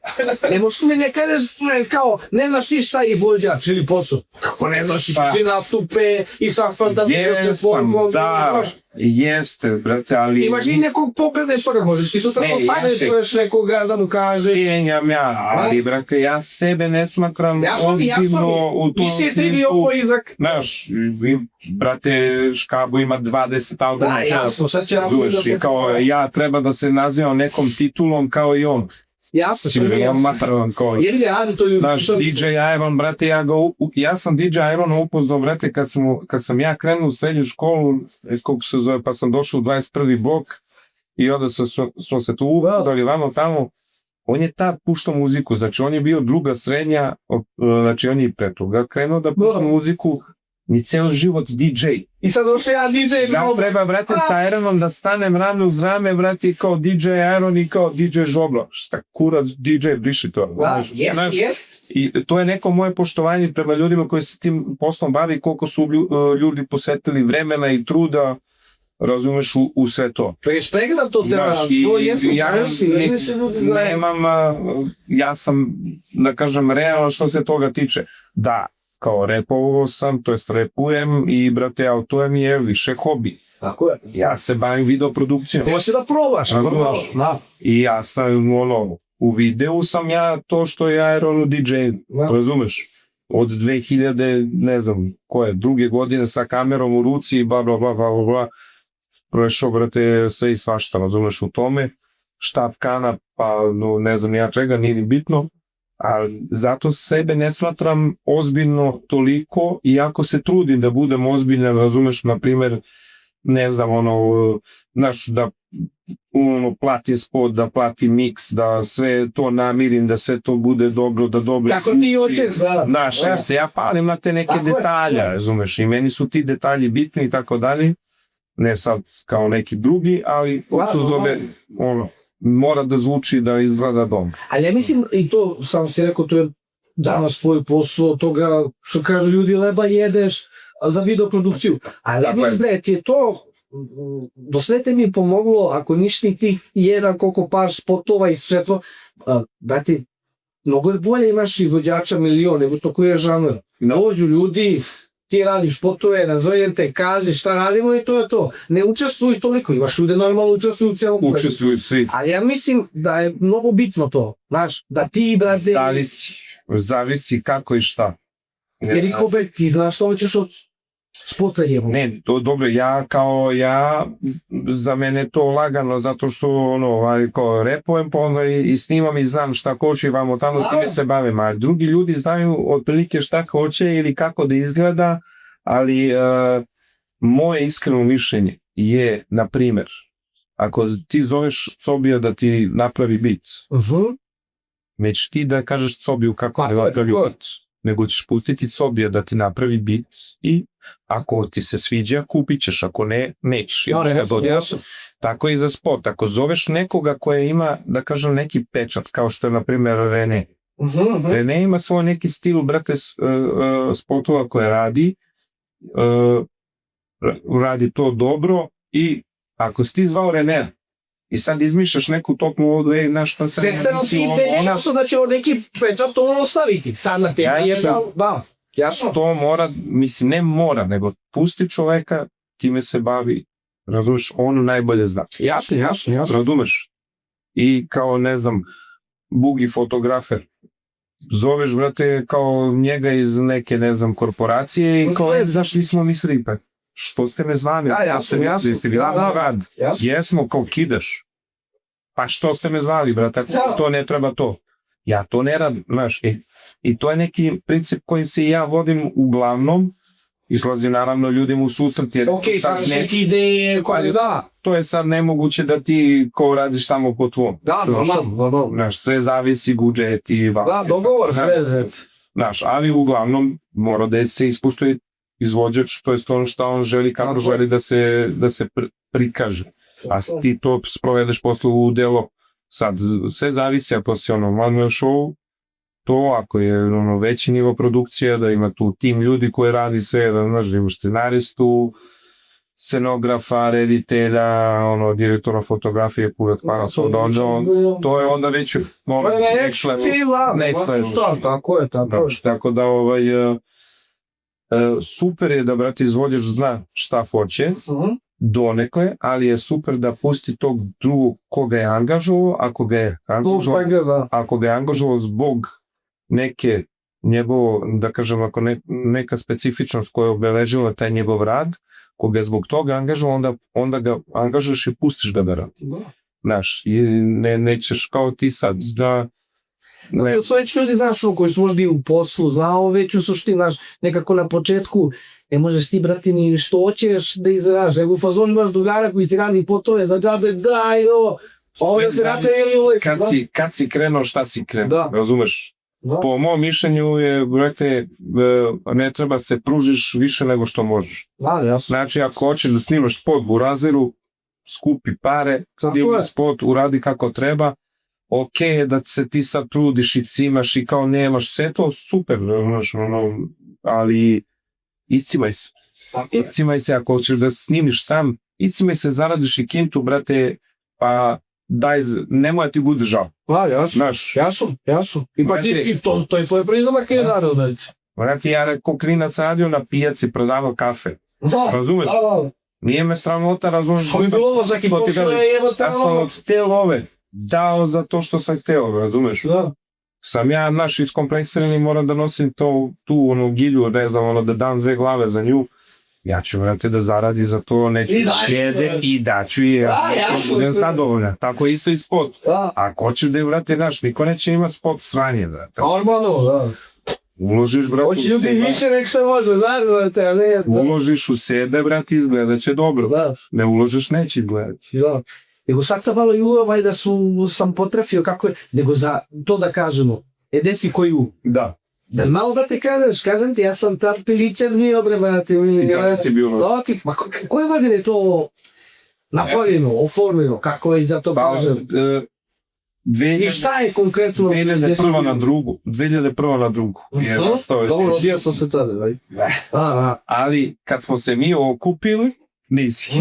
Ne možeš mi ne kažeš, kao, ne znaš ni šta je vođač ili posao. Kako ne znaš i svi nastupe i sa fantastičnom forkom. Da, jeste, brate, ali... Imaš i nekog pogleda i toga, možeš ti sutra posavjetuješ nekoga da mu kaže... Cijenjam ja, ali, brate, ja sebe ne smatram ozbiljno u tom smislu. Više tri bi ovo izak. Znaš, brate, Škabo ima 20 albuma. Da, jasno, sad će jasno da se... Kao ja treba da se nazivam nekom titulom kao i on. Jasno, ja mataram kao... Jer je to... Znaš, DJ Iron, brate, ja sam DJ Iron upoznao, brate, kad sam ja krenuo u srednju školu, kako se zove, pa sam došao u 21. blok i onda smo se tu uvodali vamo tamo, on je tad puštao muziku, znači on je bio druga srednja, znači on je pre toga krenuo da pušta muziku, ni ceo život DJ. I sad došao ja DJ. Ja treba, brate, sa Ironom da stanem rame uz rame, brate, kao DJ Iron i kao DJ Žoblo. Šta kurac DJ, briši to. I to je neko moje poštovanje prema ljudima koji se tim poslom bavi, koliko su ljudi posvetili vremena i truda, razumeš, u sve to. Respekt za to treba, to jesu, ja sam, da kažem, realno što se toga tiče. Da, kao repovao sam, to jest repujem i brate, auto mi je više hobi. Tako je. Ja se bavim videoprodukcijom. To si da probaš. Razumeš? Da. I ja sam, u videu sam ja to što je Aeron u DJ-u, Da. razumeš? Od 2000, ne znam, druge godine sa kamerom u ruci i bla, bla, bla, bla, bla, bla. Prošao, brate, sve i svašta, razumeš, u tome. Štab kana, pa ne znam ja čega, nije ni bitno. Ali zato sebe ne smatram ozbiljno toliko, iako se trudim da budem ozbiljan, razumeš, na primjer, ne znam, znaš, da plati spot, da plati miks, da sve to namirim, da sve to bude dobro, da dobro... Kako ti hoćeš, da. Znaš, ja palim na te neke detalje, razumeš, i meni su ti detalji bitni i tako dalje, ne sad kao neki drugi, ali mora da zvuči da izgleda dobro. Ali ja mislim, i to sam si rekao, to je danas tvoj posao, toga što kažu ljudi, leba jedeš za videoprodukciju. Ali ja mislim da je ti je to, do sve te mi je pomoglo, ako ništa tih jedan koliko par spotova i sve to, brate, mnogo je bolje imaš izvođača milion, nego to koji je žanr. Dođu ljudi, ti radiš spotove, nazovem te, kaži šta radimo i to je to. Ne učestvuju toliko, imaš ljude normalno učestvuju u celom projektu. Učestvuju svi. Ali ja mislim da je mnogo bitno to, znaš, da ti, brate... Zavisi kako i šta. Jer i ko ti znaš što hoćeš od spota jebom. Ne, dobro, za mene to lagano, zato što kao repujem, pa onda i snimam i znam šta hoću i vamo tamo s time se bavim, ali drugi ljudi znaju otprilike šta hoće ili kako da izgleda, ali moje iskreno mišljenje je, na primjer, ako ti zoveš Cobija da ti napravi bit, već ti da kažeš Cobiju kako da napravi bit, nego ćeš pustiti Cobija da ti napravi bit i ako ti se sviđa, kupit ćeš, ako ne, nećeš. Tako i za spot. Ako zoveš nekoga koja ima, da kažem, neki pečat, kao što je, na primjer, Rene. Rene ima svoj neki stil, brate, spotova koje radi to dobro i ako si ti zvao Rene i sad izmišljaš neku topnu vodu, znaš šta sam... Svestano si pelješao da će neki pečat to ostaviti. Sad na tebi je da. Jasno. To mora, mislim, ne mora, nego pusti čoveka, time se bavi, razumeš, on najbolje zna. Jasno. Razumeš? I kao, ne znam, bugi fotografer, zoveš, brate, kao njega iz neke, ne znam, korporacije i kao, znaš, nismo mislili, pa što ste me zvali? Jasno. Jesmo, kao kidaš. Pa što ste me zvali, brate, to ne treba to. Ja to ne radim, znaš, i to je neki princip koji se ja vodim uglavnom, izlazi naravno ljudima u susret, jer neki ideje koje da. To je sad nemoguće da ti ko radiš samo po tvom. Da, normalno. Znaš, sve zavisi budžet i da, dogovor, sve. Znaš, ali uglavnom mora da se ispuštuje izvođač, to je ono što on želi, kako želi da se prikaže. A ti to sprovedeš posle u delo. Sad, sve zavisi ako si one man show, to ako je veći nivo produkcije, da ima tu tim ljudi koji radi sve, da znaš, imaš scenaristu, scenografa, reditelja, direktora fotografije, uvek para svoj donđo, to je onda već next level. Tako da super je da, brate, izvođač zna šta hoće, donekle, ali je super da pusti tog drugog koga je angažovao, ako ga je angažovao zbog neke njegovo, da kažem, ako neka specifičnost koja je obeležila taj njegov rad, koga je zbog toga angažovao, onda ga angažuješ i pustiš ga da radi. Znaš, i nećeš kao ti sad da... To su već ljudi, znaš, koji su možda i u poslu, znao već u suštini, znaš, nekako na početku, ne možeš ti, brati, ni što hoćeš da izražaš, nego u fazonu imaš drugara koji ti radi potove za džabe, daj, ovo da se napravi uvijek. Kad si krenuo, šta si krenuo, razumeš? Po mom mišljenju je, brate, ne treba se pružiš više nego što možeš. Znači, ako hoćeš da snimaš spot u Razeru, skupi pare, snimi spot, uradi kako treba, ok je da se ti sad trudiš i cimaš i kao nemaš sve to, super, ali icimaj se ako hoćeš da snimiš sam, icimaj se, zaradiš i kintu, brate, pa daj, nemoj da ti bude žao. Jasno. I to je tvoj prizamak i naravno. Vrati, ja rekao klinac radio na pijaci, prodavao kafe. Razumeš? Nije me sramota, razumeš? Što bi bilo ovo zaki pošle, evo Ja sam od te love dao za to što sam hteo, razumeš? Da. Sam ja naš iskompleksirani, moram da nosim tu gilju, ne znam, da dam 2 glave za nju. Ja ću, vrati, da zaradi za to, neću da jede i daću je. Budem zadovoljan. Tako isto i spot. Ako hoćeš da je, vrati, naš, niko neće ima spot sranje, vrati. Normalno, da. Uložiš, brate, Hoće ljudi više nek što može, znaš, brate, a ne... Uložiš u sebe, brate, izgledat će dobro. Da. Ne uložiš, neće izgledati. Da. Nego sad ta malo i ovaj da sam potrafio kako je, nego za to da kažemo, gde si koju? Da. Da malo da te kažem ti, ja sam tad piličan bio, bre, brate. Ti kada si bio? Da, ti, ma koje godine je to napravljeno, oformljeno, kako je za to kažem? I šta je konkretno? 2001 na drugu. 2001 na drugu. Dobro, rodio sam se tada, vaj. Ali kad smo se mi okupili, nisi.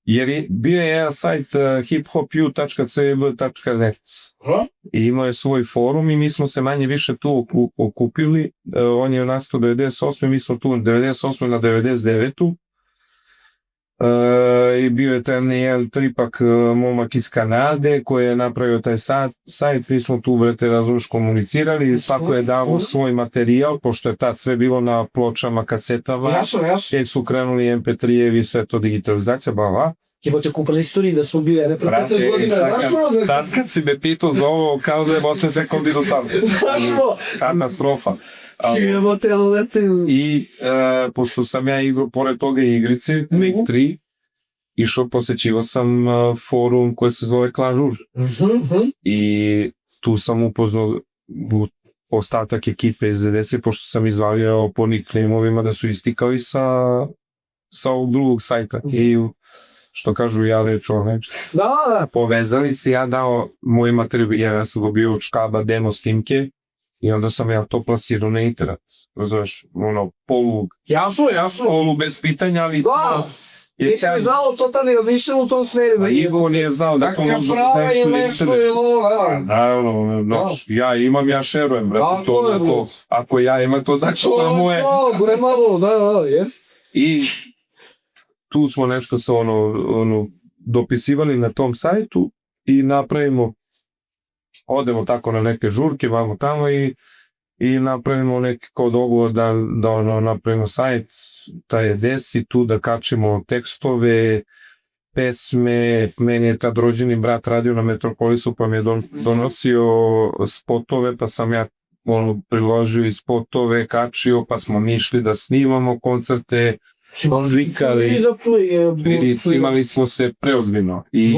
Jer bio je jedan sajt hiphopu.cb.net i imao je svoj forum i mi smo se manje više tu okupili. On je nastao 98. Mi smo tu 98. na 99. I bio je tam jedan tripak momak iz Kanade koji je napravio taj sajt, mi smo tu, vrete, razumiješ, komunicirali, tako je dao svoj materijal, pošto je tad sve bilo na pločama, kasetama, jer su krenuli MP3-evi, sve to digitalizacija, bava. Jebote, kupali istoriji da smo bili, ne pre 15 godina, sad kad si me pitao za ovo, kao da je 8 sekundi do sada. Katastrofa. I pošto sam ja igrao, pored toga igrice, Make 3, išao, posećivao sam forum koji se zove Klažur. I tu sam upoznao ostatak ekipe iz ZDS, pošto sam izvalio po nickname-ovima da su istikali sa ovog drugog sajta. I što kažu, ja reč o reč. Da. Povezali se, ja dao moj materijal, ja sam dobio od škaba demo snimke i onda sam ja to plasirao na internet. Razumeš, polu bez pitanja, ali... Da, nisi mi znao to tada, jer nišem u tom smeru. A Ivo nije znao da to može prava je nešto je ovo, naravno, ja šerujem, brate, to, ako ja imam to, znači to je moje. I tu smo nešto se dopisivali na tom sajtu i odemo tako na neke žurke, vamo tamo i napravimo neki kao dogovor da napravimo sajt, taj je desi tu da kačimo tekstove, pesme, meni je tad rođeni brat radio na Metropolisu pa mi je donosio spotove, pa sam ja priložio i spotove, kačio, pa smo mi išli da snimamo koncerte, zvikali, imali smo se preozbiljno i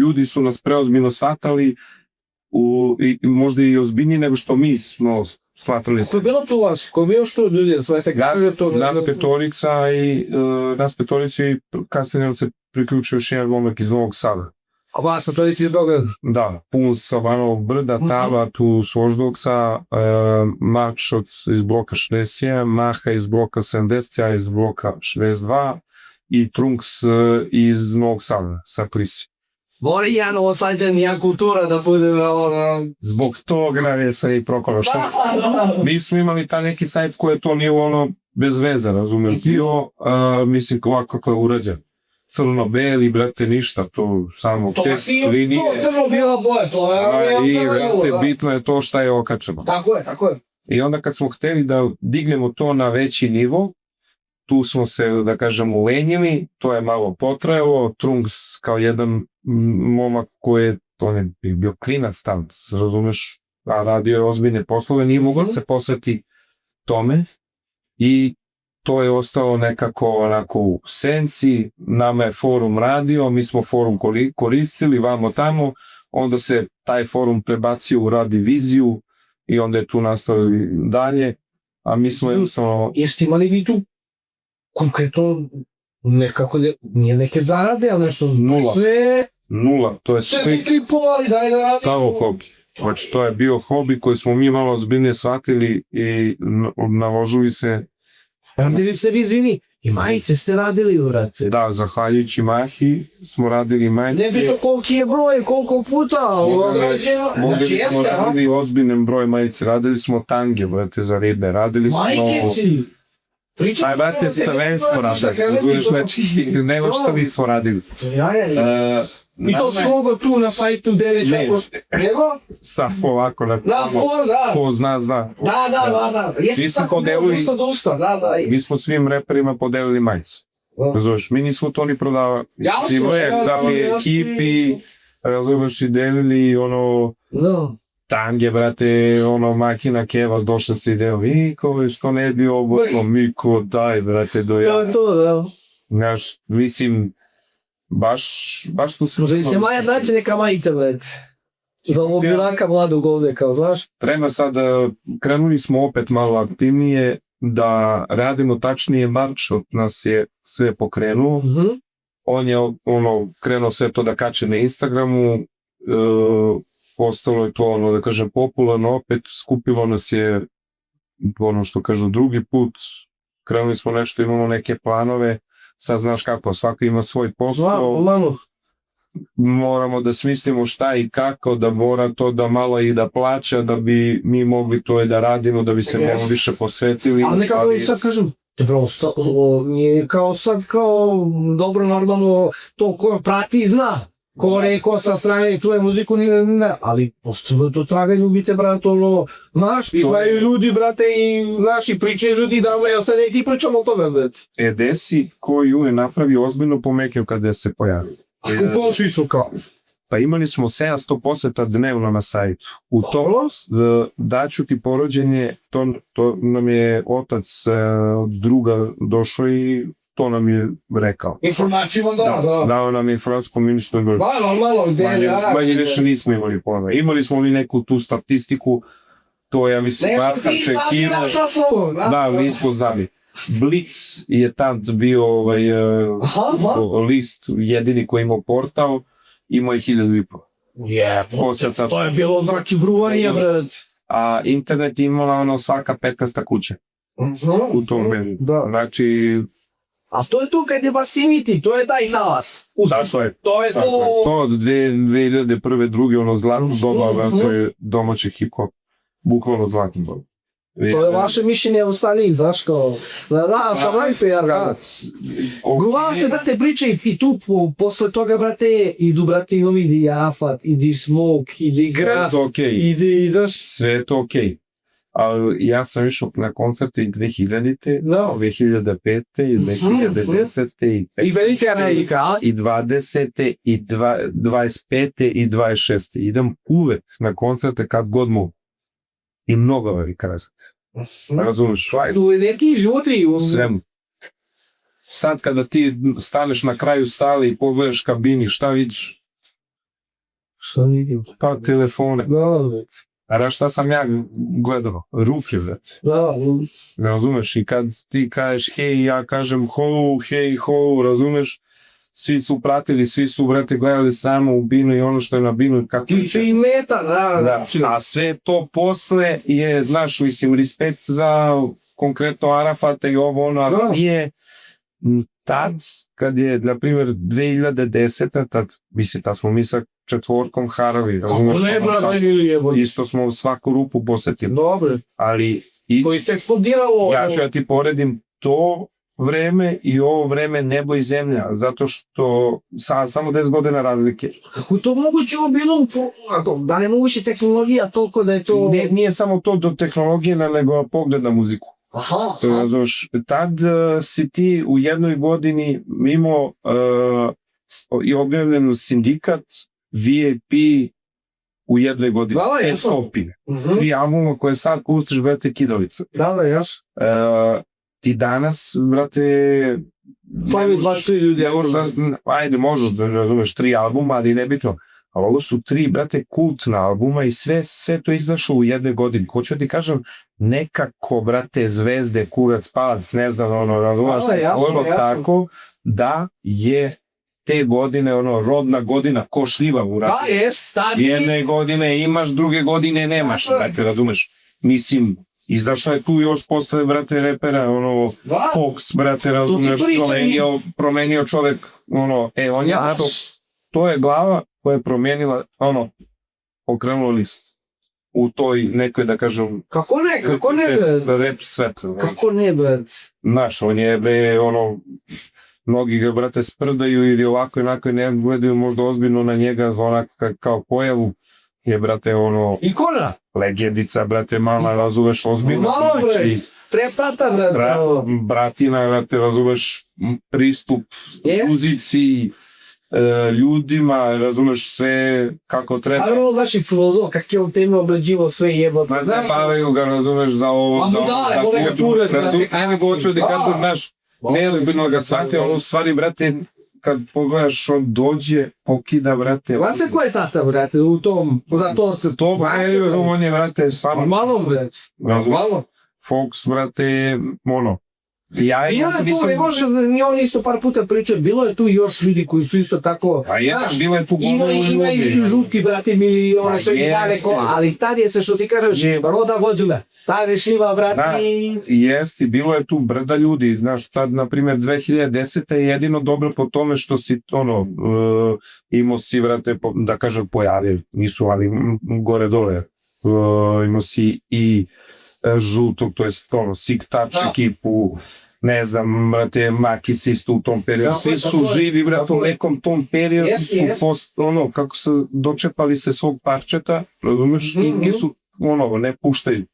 ljudi su nas preozbiljno shvatali, možda i ozbiljniji nego što mi smo shvatili. Ko je bilo tu vas? Ko je bio što ljudi? Nas petoricu i kasnije se priključio još jedan momak iz Novog Sada. A vas petorici iz Beograda? Da, pun sa Banovog Brda, Tava tu s Voždovca, Mač iz bloka 61, Maha iz bloka 70, ja iz bloka 62 i Trunks iz Novog Sada, sa Prisi. Mora ja novosađanija kultura da bude Zbog toga nam je sad i prokolo. Mi smo imali taj neki sajt koji je to nije bez veze, razumijem, bio, mislim kako je urađen. Crno-beli, brate, ništa, to samo tekst, linije. To crno-bijela boja, to je... I, brate, bitno je to šta je okačeno. Tako je. I onda kad smo hteli da dignemo to na veći nivo, tu smo se, da kažem, ulenjili, to je malo potrajalo, Trunks kao jedan momak koji je, on je bio klinac tam, razumeš, a radio je ozbiljne poslove, nije mogao se posveti tome i to je ostalo nekako onako u senci, nama je forum radio, mi smo forum koristili, vamo tamo, onda se taj forum prebacio u Radiviziju i onda je tu nastavili dalje, a mi smo jednostavno... Jeste imali vi tu konkretno nekako, nije neke zarade, ali nešto... Nula, to je sve... Samo hobi. Znači, to je bio hobi koji smo mi malo ozbiljnije shvatili i naložili se Radili se vi, izvini, i majice ste radili, brate. Da, zahvaljujući Mahi smo radili majice. Ne bi to koliki je broj, koliko puta, obrađeno. Mogli Znači smo jeste, a? radili ozbiljnem broj majice. Radili smo tange, brate, za ribe. Radili smo... Majke si. Pričaj, Aj, brate, sve smo radili. Znači, nema što nismo radili. Ja. I to su mogo tu na sajtu Dević. Ne. Nego? Sad ovako, Da, da. ko zna. Da. Jesi Mi smo tako podelili- bilo dosta dosta, da. Mi smo svim reperima podelili majice. Razumeš, mi nismo to ni prodavali. Jasno, Sivo je jasno, da bi jasno. ekipi, razumeš, i delili ono No. tange, brate, ono makina keva, došla si deo, Miko, što ne bi ovo, Miko, daj, brate, do ja. To, da. Znaš, mislim, baš tu se... Može i se Maja naći neka majica, brate. Za ovog junaka mladog ovde, kao, znaš? Treba sad, krenuli smo opet malo aktivnije, da radimo tačnije, Marč od nas je sve pokrenuo. On je krenuo sve to da kače na Instagramu, postalo je to da kažem popularno, opet skupilo nas je što kažu drugi put, krenuli smo nešto, imamo neke planove, sad znaš kako, svako ima svoj posao, moramo da smislimo šta i kako, da mora to da malo i da plaća, da bi mi mogli to i da radimo, da bi se malo više posvetili. Ali nekako sad kažem, te prosto, nije kao sad kao dobro normalno to ko prati zna. Ko reko sa strane čuje muziku, ne, ali postoje to traga ljubite, brate, znaš, izvaju ljudi, brate, i naši pričaju ljudi, da, evo sad i ti pričamo o tome, brate. Desi koju je napravio ozbiljno pomekio kada se pojavio. Kako svi su kao? Pa imali smo 700 poseta dnevno na sajtu. U to daću ti porođenje, to nam je otac druga došao i to nam je rekao. Informaciju vam da. Dao nam je informacijsku ministru. Malo, manje više nismo imali pojma. Imali smo li neku tu statistiku, to ja mislim Marka čekirao. Da, nismo znali. Blic je tad bio list jedini koji imao portal, imao je 1500. To je bilo znači bruvanje, brate. A internet je imala svaka 15. kuća u tom vremenu. Znači... A to je to kad je Basimiti, to je taj nas. To je to. To od 2001. druge, zlatno doba, to je domaći hip-hop. Bukvalno zlatno doba. To je vaše mišljenje ostalih, znaš kao... Da, sam najfair, brate. Uglavnom se, brate, priče i tu posle toga, brate, idu, brate, idi Afat, idi Smoke, idi Gras, idi... Sve je to okej. Ali ja sam išao na koncerte i 2000-te, 2005-te, i 2010-te, i velika nejika, i 20-te, i 25-te, i 26-te. Idem uvek na koncerte kad god mogu. I mnogo velika razlika. Razumiješ? Neki ljudi u svemu. Sad kada ti staneš na kraju sale i pogledaš kabini, šta vidiš? Šta vidim? Pa telefone. A šta sam ja gledao? Ruke, vrati. Ne razumeš? I kad ti kažeš hej, ja kažem ho, hej, ho, razumeš? Svi su pratili, svi su, brate, gledali samo u binu i ono što je na binu. Ti si i meta, da. A sve to posle je, znaš, mislim, respekt za konkretno Arafata i ovo, ali nije tad, kad je, na primjer, 2010. Tad smo mi sa četvorkom Haravi, razumeš? Isto smo svaku rupu posetili. Dobre. Ali... Koji ste eksplodiralo... Ja ću ja ti poredim to vreme i ovo vreme nebo i zemlja, zato što samo 10 godina razlike. Kako to moguće bilo, da ne moguće tehnologija toliko da je to... Nije samo to do tehnologije, nego pogled na muziku. Tad si ti u jednoj godini imao i objavljeno sindikat, VIP u jednoj godini. Skopine. 3 albuma koje sad pustiš, brate, kidovica. Ti danas, brate... Slavi 2-3 ljudi. Ajde, možeš da razumeš 3 albuma, ali nebitno. Ali ovo su 3, brate, kultna albuma i sve to izašlo u jednoj godini. Hoću ti kažem, nekako, brate, zvezde, kurac, palac, ne znam, razumeš, ono tako da je te godine, rodna godina, ko šljiva u ratu. Jedne godine imaš, druge godine nemaš, brate, razumeš. Mislim, Izašao je tu još posle, brate, repera, ono, Da. Fox, brate, razumeš, pričam. promenio čovek, ono, on je Ja. to je glava koja je promijenila, ono, okrenula list u toj nekoj, da kažem, Kako ne, brat? rap svetu. Kako ne, brat? Znaš, on je, bre, ono, mnogi ga, brate, sprdaju ili ovako i onako i ne gledaju možda ozbiljno na njega, onako kao pojavu, je, brate, ono, Ikona. legendica, brate, mala, razumeš, ozbiljno. Malo, priča bre. i Prepata, brat. bratina, brate, razumeš, pristup Yes. muziciji, ljudima, razumeš sve kako treba. A ono vaši filozof, kak je on teme obrađivo sve jebote. Ne zapavaju ga, razumeš, za ovo, A za ovo, da, za evo neka kudu. ture, Brate, brate. ajme go očeo da kažem, znaš, neozbiljno ga shvatio, ono u stvari, brate, kad pogledaš, on dođe, pokida, brate. Zna se ko je tata, brate, u tom, za torte. To, on je, brate, stvarno, Malo, brate. Malo. Fox, brate, ono. Ja I onda tu ne može, ni on isto par puta pričao, bilo je tu još ljudi koji su isto tako, A ja, znaš, bilo je tu ima i žuti, brate, mi, ono što i daleko, ali tad je se, što ti kažeš, roda vođuna, ta rešljiva, brate, Jeste, bilo je tu brda ljudi, znaš, tad, na primjer, 2010. je jedino dobro po tome što si, ono, imao si, vrate, da kažem, pojavili, nisu, ali gore dole, imao si i žutog, to je, ono, Sick Touch ekipu, ne znam, brate, Makis isto u tom periodu, svi su živi, brate, u nekom tom periodu su, ono, kako se dočepali se svog parčeta, razumeš, i su, ono, ne puštaju.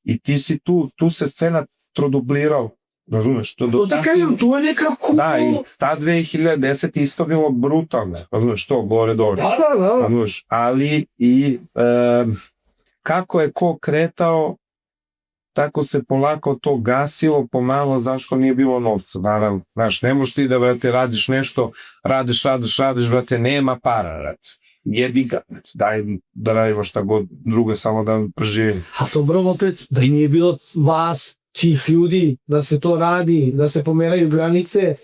I ti si tu se scena trodublirao, razumeš? to ti kažem, tu je neka cool. Da, i ta 2010 isto bilo brutalno, razumeš, to gore dole, Da. razumeš, ali i kako je ko kretao, tako se polako to gasilo, pomalo, zašto nije bilo novca, naravno, znaš, ne možeš ti da, brate, radiš nešto, radiš, brate, nema para, brate. Jebi ga, daj da radimo šta god drugo, samo da preživim. A to bro, opet, da i nije bilo vas, tih ljudi, da se to radi, da se pomeraju granice,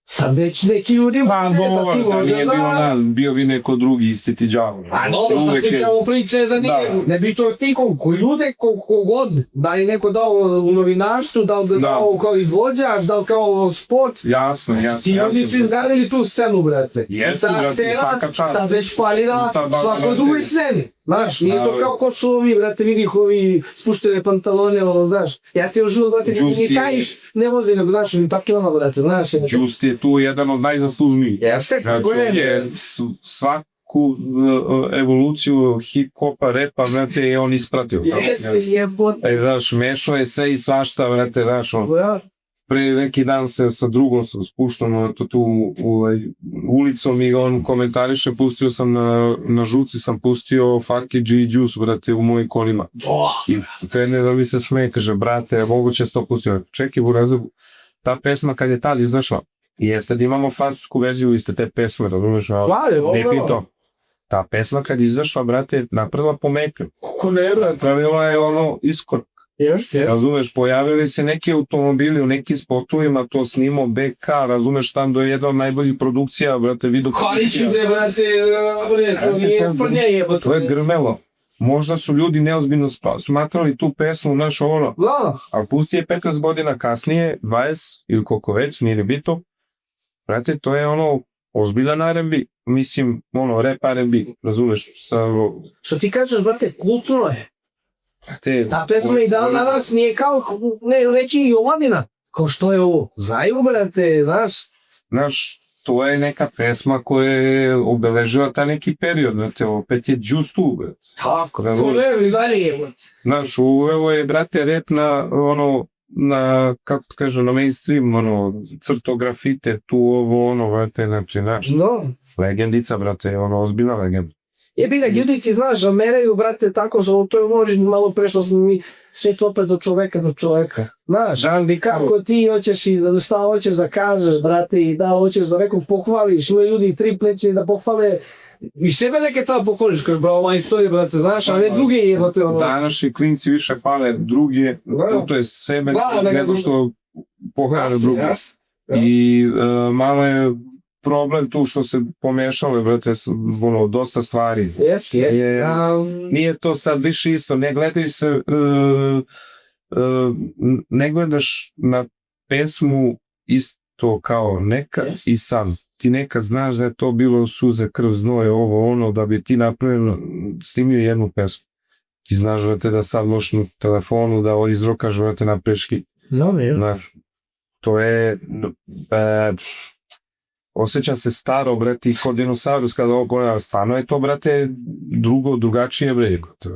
sad već neki ljudi, Pa dobro, da nije bilo nas, bio bi neko drugi isti ti džavo. A dobro, sad pričamo priče da nije, Da. ne bi to ti ko ljude, kogod, da je neko dao u novinarstvu, da li dao kao izvođač, da li kao spot, Jasno. ti ljudi su izgradili tu scenu, brate. Jesu, Ta brate, scena svaka čast. sad već pali na svakoj drugoj sceni. Znaš, nije to kao ko su ovi, brate, vidih ovi spuštene pantalone, ono, znaš. Ja cijel život, brate, ni tajiš ne vozi, nego, znaš, ni takilama, brate, znaš. Just je tu jedan od najzaslužnijih. Jeste, kako Znači, on je svaku evoluciju hip-hopa, repa, brate, je on ispratio. Jeste, jebote. Znaš, mešao je sve i svašta, brate, znaš, Da. pre neki dan se sa drugom sam spuštano tu ulicom i on komentariše, pustio sam na žuci, sam pustio Funky G Juice, brate, u mojim kolima. I krene da mi se smeje, kaže, brate, moguće to pustio. Čekaj, burazer, ta pesma kad je tad izašla, jeste da imamo francusku verziju iste te pesme, razumiješ, ne pito. Ta pesma kad je izašla, brate, napravila pomeklju. Kako ne, brate? Pravila je ono iskorak. Razumeš, pojavili se neki automobili u nekim spotovima, to snimao BK, razumeš, tam do je jedna od najboljih produkcija, brate, video Kalići, brate, to nije sprnje jebote. To je grmelo. Možda su ljudi neozbiljno smatrali tu pesmu, znaš, ono, Da. a pusti je 15 godina kasnije, 20 ili koliko već, nije bito, brate, to je ono, ozbiljan R&B, mislim, ono, rap R&B, razumeš, Što ti kažeš, brate, kulturno je. brate, Ta pesma i dan danas nije kao, ne reći i omladina. Kao što je ovo? Znaju, brate, znaš. Znaš, to je neka pesma koja je obeležila ta neki period, znate, opet je Juice tu, brate. Tako, ko ne, i dalje je, Znaš, uveo je, brate, rap na, ono, na, kako kaže, na mainstream, ono, crtografite, tu, ovo, ono, brate, znači, znaš, no. legendica, brate, ono, ozbiljna legenda. Jebi ga, ljudi ti znaš, a meraju, brate, tako, to je možeš malo prešlo smo mi sve to opet do čoveka. Znaš, ali kako ti hoćeš i šta hoćeš da kažeš, brate, i da hoćeš da nekog pohvališ, imaju ljudi tri pleće da pohvale, i sebe neke tamo pohvališ, kažeš, bravo, majstori, brate, znaš, a ne druge jebote, ono. Današnji klinci više pale druge, to jest sebe, nego što pohvale druge. I malo je problem tu što se pomešalo, brate, ono, dosta stvari. Jeste. Nije to sad više isto, ne gledaš se, ne gledaš na pesmu isto kao nekad i sam. Ti nekad znaš da je to bilo suze, krv, znoje, ovo, ono, da bi ti napravio, snimio jednu pesmu. Ti znaš, brate, da sad možeš na telefonu da izrokaš, brate, na preški. Znaš, to je, osjeća se staro, brate, i kod dinosaurus kada ovo pojava, stvarno je to, brate, drugačije, brate,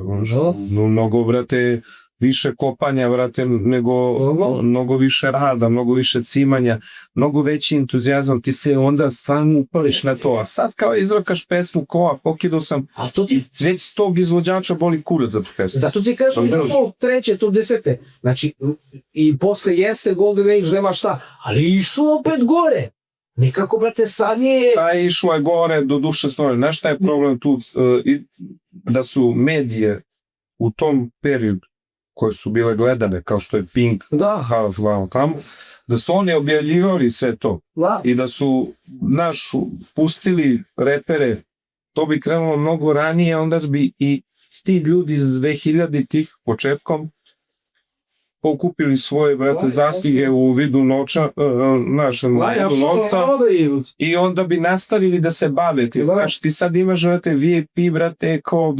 mnogo, brate, više kopanja, brate, mnogo više rada, mnogo više cimanja, mnogo veći entuzijazam, ti se onda stvarno upališ na to, a sad kao izrokaš pesmu, pokidao sam, već tog izvođača boli kurac za tu pesmu. Zato ti kažem, to treće, to desete, znači, i posle jeste Golden Age, nema šta, ali išlo opet gore. Nekako, brate, sad je... Išlo je gore, do duše stoje. Znaš šta je problem tu? Da su medije u tom periodu koje su bile gledane, kao što je Pink, tamo, da su oni objavljivali sve to. I da su pustili repere, to bi krenulo mnogo ranije, onda bi i ti ljudi iz 2000-ih početkom pokupili svoje, brate, zastige u vidu novca i onda bi nastavili da se bave. Ti sad imaš, brate, VIP, brate, ko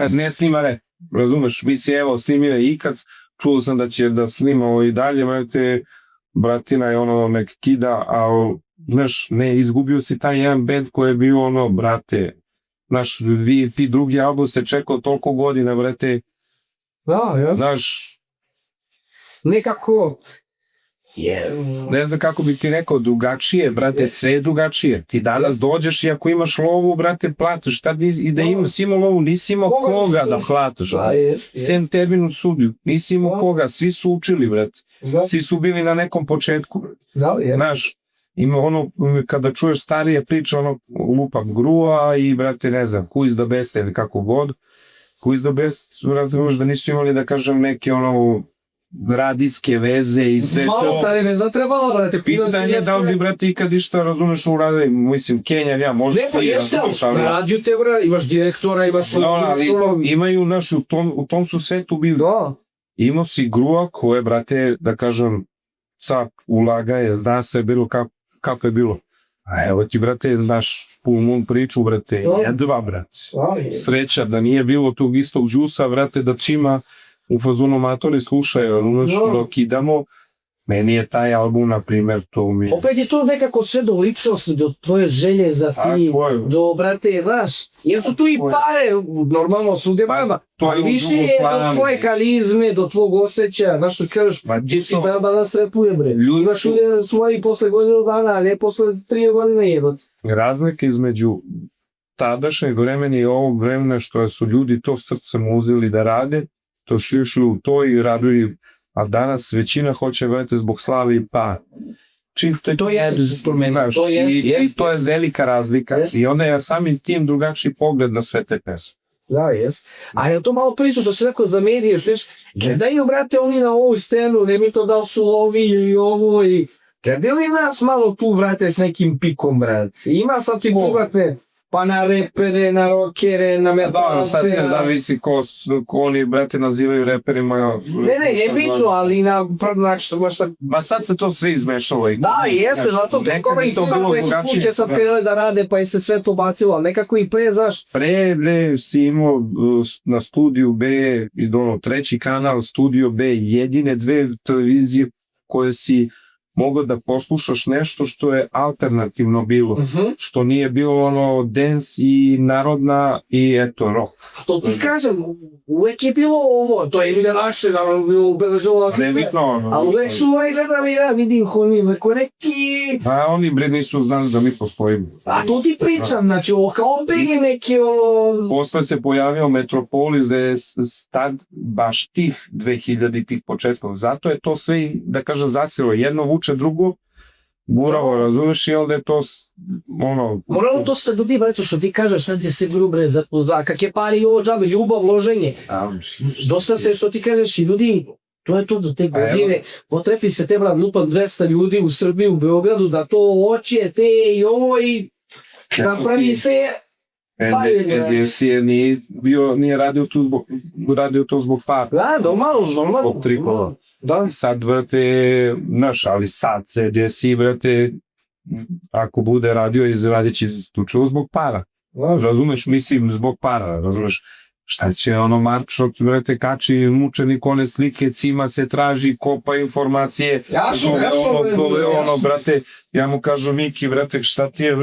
ne snima rep, razumeš? Mislim, evo, snimio je Ikac, čuo sam da će da snima ovo i dalje, brate, bratina je ono nek kida, a znaš, ne, izgubio si taj jedan band koji je bio ono, brate, znaš, ti drugi album se čekao toliko godina, brate, znaš, nekako ne znam kako bi ti rekao, drugačije, brate, sve je drugačije. Ti danas dođeš i ako imaš lovu, brate, platiš, i da imaš imao lovu, nisi imao koga da platiš. Sem terminu sudiju, nisi imao koga, svi su učili, brate, svi su bili na nekom početku. Znaš, ima ono, kada čuješ starije priče, ono, lupam grua i, brate, ne znam, who is the best ili kako god, who is the best, brate, možda nisu imali, da kažem, neke, ono, radijske veze i sve to. Malo ta je veza trebala, brate. Pitanje da li bi, brate, ikad išta razumeš u radi, mislim, Kenja, ja, možda... Ne, pa jeste, na radiju te, brate, imaš direktora, imaš... Imaju, znaš, u tom su svetu bili. Imao si grua koje, brate, da kažem, sad ulagaje, zna se bilo kako je bilo. A evo ti, brate, znaš, Full Moon priču, brate, jedva, brate. Sreća da nije bilo tog istog džusa, brate, da čima u fazonu matori slušaju, dok idemo, meni je taj album, na primjer, to mi... Opet je to nekako sve do ličnosti, do tvoje želje za ti, do, brate, znaš, jer su tu i pare, normalno su debama, ali više je do tvoje karizme, do tvog osjećaja, znaš što kažeš, ti si treba da nas repuje, bre. Imaš ljude svoji posle godinu dana, a ne posle 3 godine jebati. Razlika između tadašnjeg vremena i ovog vremena što su ljudi to srcem uzeli da rade, to su išli u to i radili, a danas većina hoće, gledajte, zbog slave i pa. To je velika razlika i onda je samim tim drugačiji pogled na sve te pesme. Da, jes. A je to malo priču što si rekao za medije, što gledaju, brate, oni na ovu scenu, ne mi to da li su ovi ili ovo i... Gledaju li nas malo tu, brate, s nekim pikom, brate? Ima sad ti privatne... Pa na repere, na rockere, na metalce... Da, sad se zavisi ko oni, brate, nazivaju reperima... Ne bitno, ali na... Ma sad se to sve izmešalo. Da, jeste, zato nekako i to kako su kuće sad krenuli da rade, pa je se sve to bacilo, ali nekako i pre, znaš... Pre si imao na Studiju B, treći kanal, Studio B, jedine 2 televizije koje si mogao da poslušaš nešto što je alternativno bilo, što nije bilo ono dance i narodna i eto rock. To ti kažem, uvek je bilo ovo, to je ili naše, bilo ubeležilo nas sve, ali uvek su gledali, ja vidim oni, ko neki... A oni bre nisu znali da mi postojimo. A to ti pričam, znači ovo kao opet neki ono... Posle se pojavio Metropolis da je tad baš tih 2000-ih početkov, zato je to sve, da kažem, zasilo, jedno vuče drugo, guravo, razumeš, i onda je to ono... Moralo dosta ljudi, breto, što ti kažeš, šta ti se grubre, za kak je pari ovo džabe, ljubav, loženje. Dosta se, što ti kažeš, i ljudi To je to do te godine. Potrepi se te brat lupam 200 ljudi u Srbiji, u Beogradu, da to hoće, te i ovo i napravi se... NDC nije radio to zbog para. Da, normalno. Zbog trikova. Da. Sad, brate, ali sad se desi, brate, ako bude radio, izradit će isključivo zbog para. Razumeš, mislim, zbog para, razumeš. Šta će Marčo, brate, kači mučenik, one slike, cima se traži, kopa informacije. Brate, ja mu kažem, Miki, brate, šta ti je,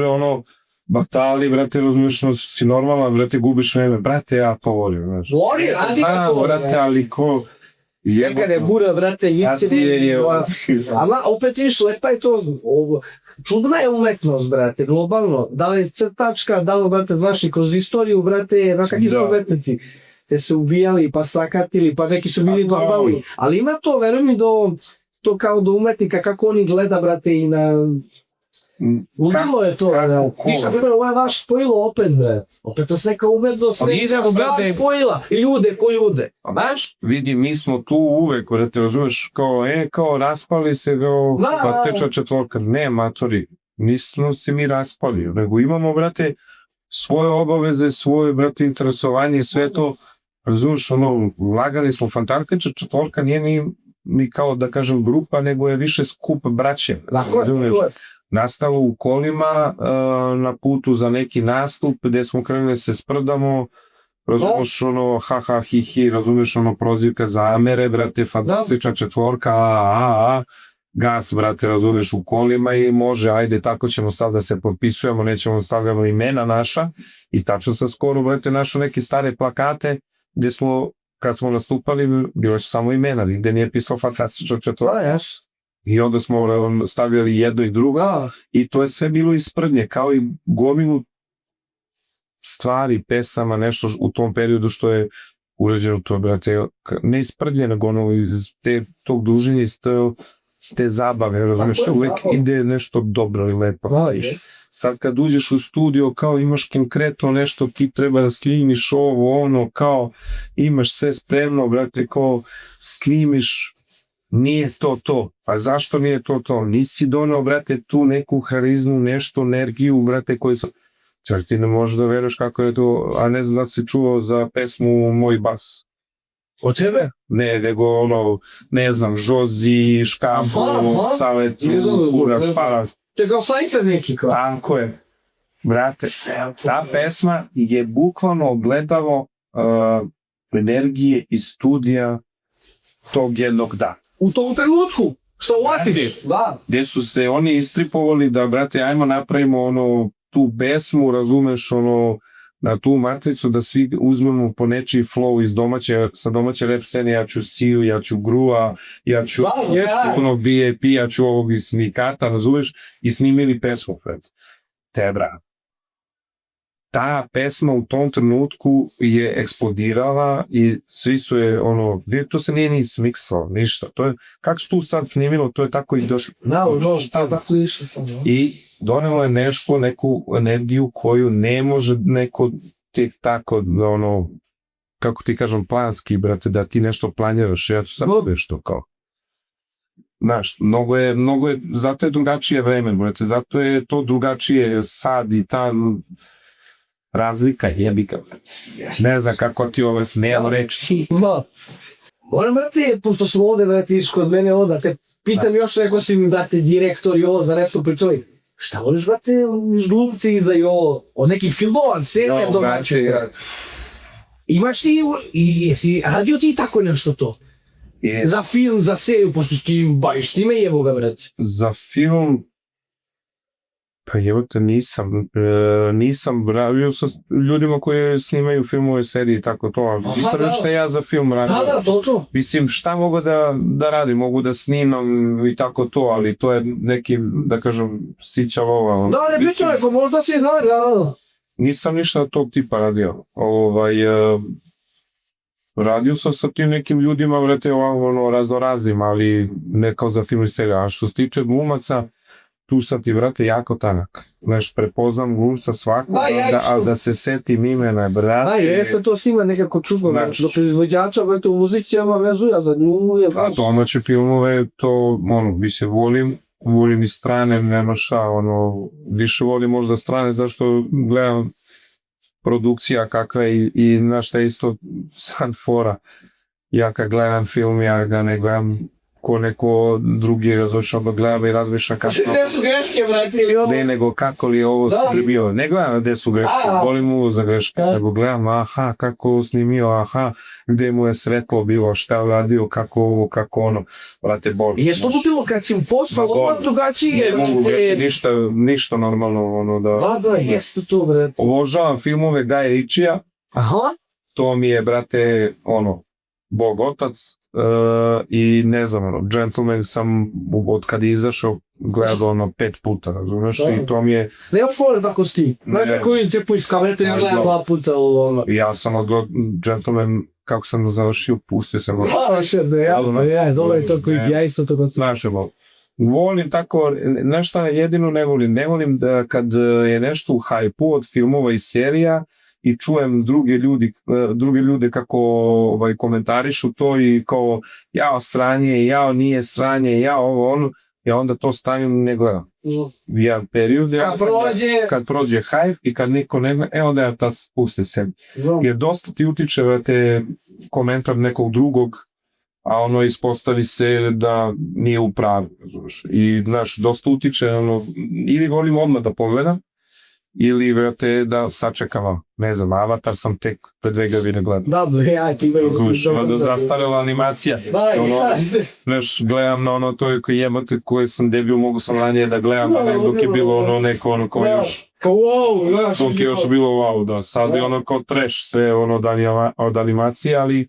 batali, brate, razumeš, si normalan, brate, gubiš vreme, brate, ja to volim, znaš. Voli, radi ga to, brate, ali ko... Neka ne bura, brate, ama opet viš, lepa je to, čudna je umetnost, brate, globalno, da li je crtačka, da li, brate, znaš i kroz istoriju, brate, na kakvi su umetnici, te se ubijali, pa stakatili, pa neki su bili barbali, ali ima to, verujem mi, to kao do umetnika, kako oni gleda, brate, i na... Udilo je to, ništa, ovo je vaš spojilo opet, brate. Opet vas neka umetnost, vaš spojila. I ljude ko ljude, znaš? Vidi, mi smo tu uvek, da te razumeš, kao raspali se, pa teča četvorka. Ne, matori, nismo se mi raspali, nego imamo, brate, svoje obaveze, svoje, brate, interesovanje, sve to, razumeš, lagali smo, fantastična četvorka nije ni kao, da kažem, grupa, nego je više skup braće. Razumeš? Nastalo u kolima na putu za neki nastup gde smo krenuli se sprdamo, razumeš ha hi hi, razumeš prozivka za Amere, brate, fantastična četvorka, gas, brate, razumeš u kolima i može, ajde, tako ćemo sad da se potpisujemo, nećemo stavljamo imena naša i tačno sam skoro, brate, našao neke stare plakate gde smo, kad smo nastupali, bilo su samo imena, gde nije pisao fantastična četvorka. I onda smo stavljali jedno i drugo i to je sve bilo iz sprdnje, kao i gomilu stvari, pesama, nešto u tom periodu što je urađeno to, brate, ne iz sprdnje, nego iz tog druženja, iz te zabave, razumiješ, uvek ide nešto dobro i lepo. Sad kad uđeš u studio, kao imaš konkretno nešto, ti treba da skrimiš ovo, kao imaš sve spremno, brate, kao skrimiš. Nije to. A zašto nije to? Nisi donao, brate, tu neku harizmu, nešto, energiju, brate, koji su... Čak ti ne možeš da veruješ kako je to, a ne znam da si čuo za pesmu Moj bas. Od tebe? Ne, nego ne znam, Žozi, Škampo, Savet, Urak, Parak. To je kao sajter neki kao. Tako je. Brate, ta pesma je bukvalno ogledalo energije iz studija tog jednog dana. U tom trenutku, što uvatiš, da. Gde su se oni istripovali da, brate, ajmo napravimo tu besmu, razumeš, na tu matricu, da svi uzmemo po nečiji flow iz sa domaće rap scene, ja ću Siju, ja ću Grua, ja ću BAP, ja ću ovog iz sindikata, razumeš, i snimili pesmu, Fred. Tebra. Ta pesma u tom trenutku je eksplodirala i svi su je, to se nije ni smiksalo, ništa. To je, kako su tu sad snimilo, to je tako i došlo. I donelo je neku energiju koju ne može neko tek tako, kako ti kažem, planski, brate, da ti nešto planiraš, ja ću sad nešto kao. Znaš, mnogo je, zato je drugačije vreme, brate, zato je to drugačije sad i ta... razlika jebika. Ne znam kako ti ovo smijelo reći. Moram, brate, pošto smo ovde, brate, iš kod mene onda, te pitam još, rekao si mi, brate, direktor i ovo za nešto pričali. Šta voliš, brate, glumci iza i ovo, od nekih filmova, serija događaja. Imaš ti, jesi radio ti tako nešto to? Za film, za seriju, pošto ti baviš time jevo ga, brate. Za film... Pa evo te nisam radio sa ljudima koji snimaju filmove, serije i tako to, ali prvo što ja za film radim. To. Mislim, šta mogu da radim, mogu da snimam i tako to, ali to je neki, da kažem, sićavova. Da, ne biće neko, možda si znao. Nisam ništa tog tipa radio. Radio sam sa tim nekim ljudima, vrete, raznoraznim, ali ne kao za film i seriju. A što se tiče glumaca, tu sad ti, brate, jako tanak. Znaš, prepoznam glumca svakog, ali da se setim imena, brate. Ja sam to s njima nekako čuo, Znaš. do proizvođača, brate, u muzici, ja vezuje za nju, je A baš. domaće filmove, to, više volim i strane, nema šta, više volim možda strane, zašto gledam produkcija kakva je i znaš šta je isto sad fora. Ja kad gledam film, ja ga ne gledam ko neko drugi, različno gledam i razmišljam kako... Gde su greške, brate, ili ovo? Ne, nego kako li je ovo snimio. Ne gledam gde su greške, volim mu za greške, nego gledam, aha, kako ovo snimio, aha, gde mu je svetlo bilo, šta je radio, kako ovo, kako ono, brate, boli. Je to bilo kad si uposlao, ovo drugačije, Ne mogu gledati ništa normalno, Da, jeste to, brate. Obožavam filmove Gaja Ritchija, Aha. to mi je, brate, Bog otac, i ne znam, Gentleman sam od kad je izašao gledao 5 puta, razumeš, i to mi je... Nema fore tako sti. Gledaj koji te po iskalete, ja gledam 2 puta ono. Ja sam od Gentleman, kako sam završio, pustio sam ga. Dobro je to koji ja isto to kod... Znaš, volim tako, nešto jedino ne volim da kad je nešto u hajpu od filmova i serija i čujem druge ljude kako komentarišu to i kao jao sranje, jao nije sranje, jao ovo ono, ja onda to stavim ne gledam. Jedan period, kad prođe hype i kad niko ne gleda, onda ja tas pusti sebi. Jer dosta ti utiče te komentar nekog drugog, a ispostavi se da nije u pravu. I znaš, dosta utiče, ili volim odmah da pogledam, ili vrate da sačekam, ne znam, Avatar sam tek pre 2 godine gledam. Ja ti imaju... Da zastarela animacija. Znaš, gledam na to koji jebate, koje sam debil, mogu sam ranije da gledam, dok je bilo neko kao još... Kao wow, znaš. Dok je još bilo wow, da. Sad je kao trash sve od animacije, ali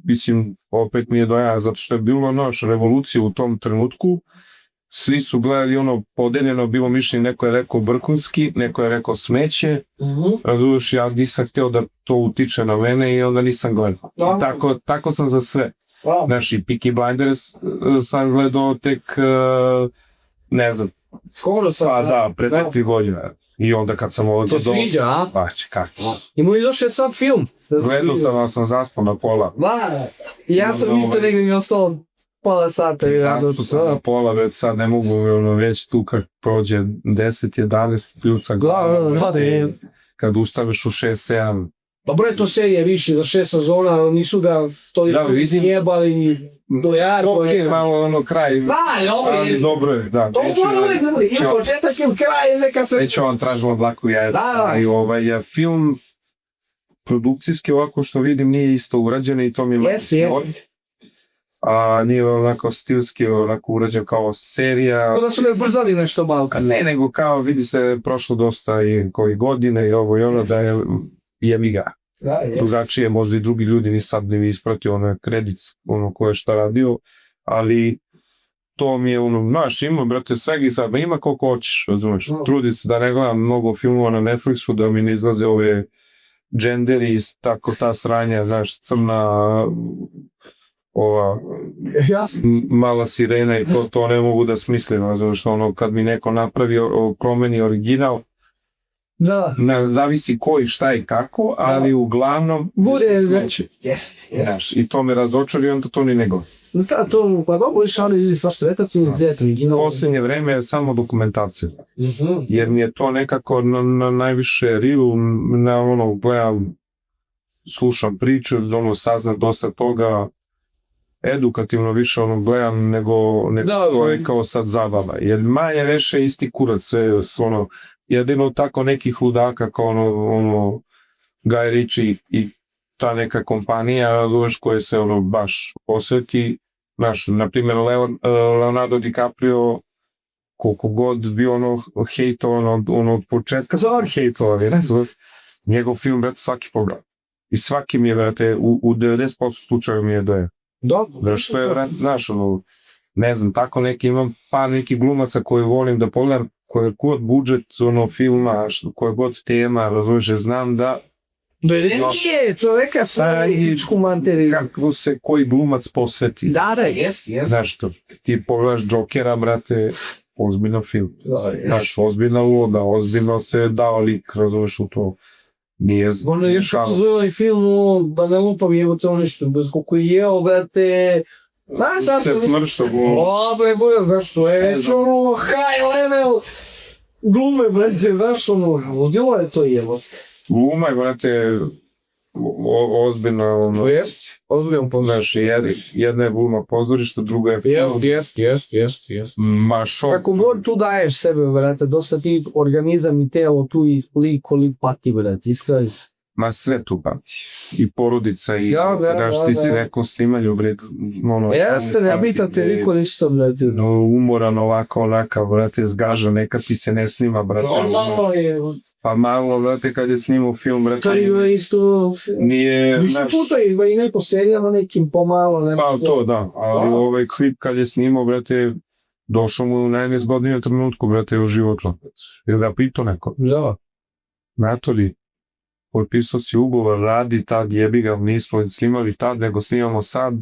mislim, opet mi je doja, zato što je bilo revolucija u tom trenutku. Svi su gledali podeljeno bilo mišljenje, neko je rekao vrhunski, neko je rekao smeće, razumiješ, ja nisam htio da to utiče na mene i onda nisam gledao. Tako sam za sve. Znaš, i Peaky Blinders sam gledao tek, ne znam, skoro sam, pred 4 godine. I onda kad sam ovo to sviđa, a? Pa će, kako? I mu izašao sad film. Gledao sam, ali sam zaspao na pola. Ja sam isto negdje mi ostao pola sata. Zaspao sam na pola, već sad ne mogu, već tu kad prođe 10-11 kljuca glava. Kad ustaviš u 6-7. Dobro je to serije više za 6 sezona, nisu ga to jebali do jarko. Ok, malo kraj. Ali dobro je, da. I početak i kraj, neka se... Neće on tražilo dlaku jajet. I film produkcijski ovako što vidim nije isto urađen i to mi je nije onako stilski urađen kao serija. Kao da su ne brzali nešto malo. Ne, nego kao vidi se prošlo dosta i koji godine i ovo i ono da je jebi ga. Drugačije, možda i drugi ljudi ni sad ne bi ispratio kredit ko je šta radio, ali to mi je znaš, ima brate svega i sad, ima koliko hoćeš, razumeš, trudi se da ne gledam mnogo filmova na Netflixu, da mi ne izlaze ove genderi, tako ta sranja, znaš, crna mala sirena i to ne mogu da smislim, razumeš, kad mi neko napravi, promeni original, zavisi ko i šta i kako, ali uglavnom bude znači. I to me razočari, onda to ni ne gleda. Pa dobro, ali ili svašto retati u posljednje vreme je samo dokumentacija. Jer mi je to nekako na najviše rilu, gledam, slušam priče, saznam dosta toga, edukativno više gledam nego to je kao sad zabava. Jer manje veše isti kurac, sve jedino tako nekih ludaka kao Guy Ritchie i ta neka kompanija, razumeš, koje se baš posveti. Na primjer, Leonardo DiCaprio, koliko god bio hejtovan od početka, hejtovan, ne znam, njegov film, brate, svaki pogled. I svaki mi je, brate, u 90% slučaju mi je doje. Znaš, to je, znaš, ne znam, tako imam par nekih glumaca koje volim da pogledam, koji je god budžet filma, koja god tema, razumiješ, znam da dojedenčije čoveka sa ičku materiju. Kako se koji glumac posveti. Jest. Znaš, ti pogledaš Jokera, brate, ozbiljan film. Znaš, ozbiljna uloga, ozbiljno se dao lik, razumeš, u to. Nije Ono još kako zove ovaj film, da ne lupam je to nešto, bez koliko je jeo, brate. Znaš, sad se smršao. bre, bolje, znaš, to je već ono high level glume, brate, znaš, ono, ludilo je to jevo. Gluma je, brate, ozbiljno, ono, To jest, ozbiljno pozdrav. znaš, jedna je gluma pozorišta, druga je film. Jest. Ma šok. Kako god tu daješ sebe, brate, dosta ti organizam i telo tu i lik pati, brate, iskreno. Ma sve tu pati. I porodica, i znaš, ti si neko snimanju, bre, ono... Jeste, ne pitate niko ništa, brate. No, umoran ovako, onaka, brate, zgaža, nekad ti se ne snima, brate. Normalno je. Pa malo, brate, kad je snimao film, brate, To je isto... nije, Više znaš, puta ima i neko serijama nekim pomalo, pa nešto. to da, ali ovaj klip kad je snimao, brate, došao mu u najnezgodnijem trenutku, brate, u životu. Ili da pitao neko, Da. Natoli, potpisao si ugovor, radi tad, jebi ga, nismo snimali tad, nego snimamo sad.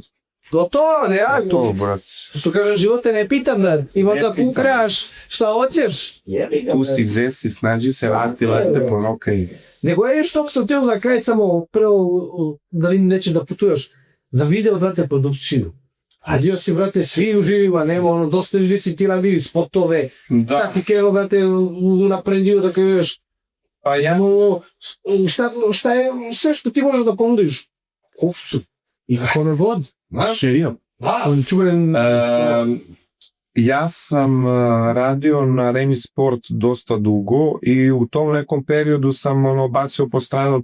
To, ne, ja, To, brate. što kažem, živote ne pitam, brate. Ima da kukraš, šta hoćeš. Tu si, gde si, snađi se, vrati, lete, pa okej. Nego je što sam teo za kraj samo prvo da vidim nećeš da putuješ za video, brate, produkciju. Radio si, brate, svi uživima, nema ono, dosta ljudi si ti radio spotove, šta ti kero, brate, unapredio da kažeš, Pa ja šta je sve što ti možeš da ponudiš kupcu i kako god. širio. On čuven... Ja sam radio na Remi Sport dosta dugo i u tom nekom periodu sam ono bacio po stranu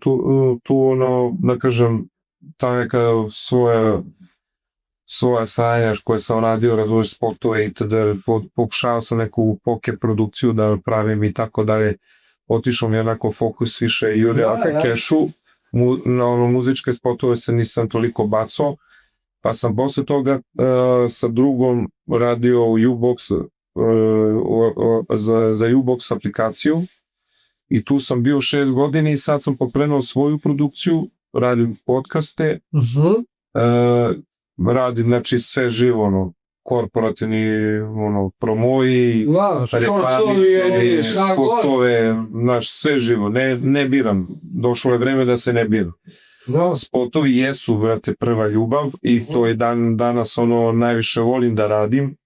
tu ono, da kažem, ta neka svoja sanja koje sam radio, razumiješ, spotove itd. Pokušao sam neku poker produkciju da pravim i tako dalje. Otišao mi jednako fokus više Jure Akakešu, na ono muzičke spotove se nisam toliko bacao, pa sam posle toga sa drugom radio U-Box, za U-Box aplikaciju i tu sam bio 6 godina i sad sam pokrenuo svoju produkciju, radim podcaste, radim, znači, sve živo, ono, korporativni, ono, promoji, reklami, spotove, znaš, sve živo, ne biram, došlo je vreme da se ne biram. Spotovi jesu, vrate, prva ljubav i to je danas ono najviše volim da radim.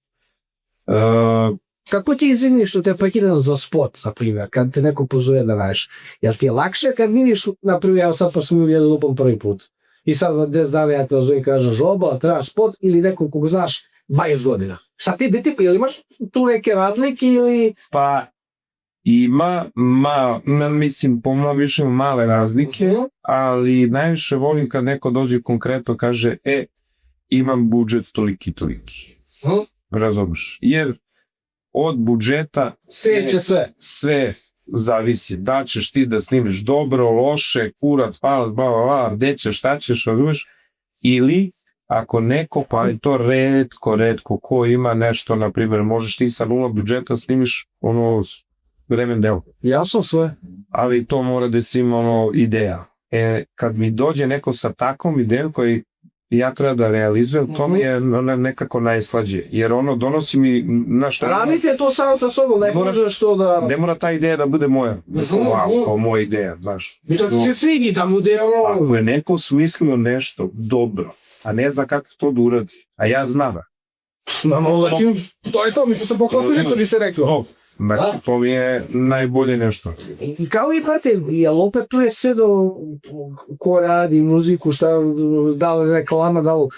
Kako ti izviniš što te je prekidano za spot, na primjer, kad te neko pozove da radiš? Jel ti je lakše kad vidiš, na primjer, evo sad pa smo mi vidjeli lupom prvi put i sad za 10 dana ja te zovem i kažem žoba, trebaš spot ili nekog kog znaš 20 godina. Šta ti tipa, ili imaš tu neke razlike ili... Pa ima, mislim, pomalo više male razlike, ali najviše volim kad neko dođe konkretno kaže, imam budžet toliki. Razumiješ? Jer od budžeta sve zavisi. Da ćeš ti da snimiš dobro, loše, kurat, palac, gde ćeš, šta ćeš, razumiješ? Ili ako neko, pa je to redko ko ima nešto, na primjer, možeš ti sa 0 budžeta snimiš ono vremen deo. Jasno sve. Ali to mora da si ima ono ideja. Kad mi dođe neko sa takvom idejom koji ja treba da realizujem, to mi je nekako najslađe. Jer ono donosi mi... Radite to samo sa sobom, ne možeš to da... Ne mora ta ideja da bude moja. Kao moja ideja, znaš. Mi to se svidi da mu ideja... Ako je neko smislio nešto dobro, a ne zna kako to da uradi, a ja znam. To je to, mi se poklopili što bi se rekao. Znači, to mi je najbolje nešto. I kao i, brate, jel opet tu je sve do ko radi muziku, šta, da li reklama, da li...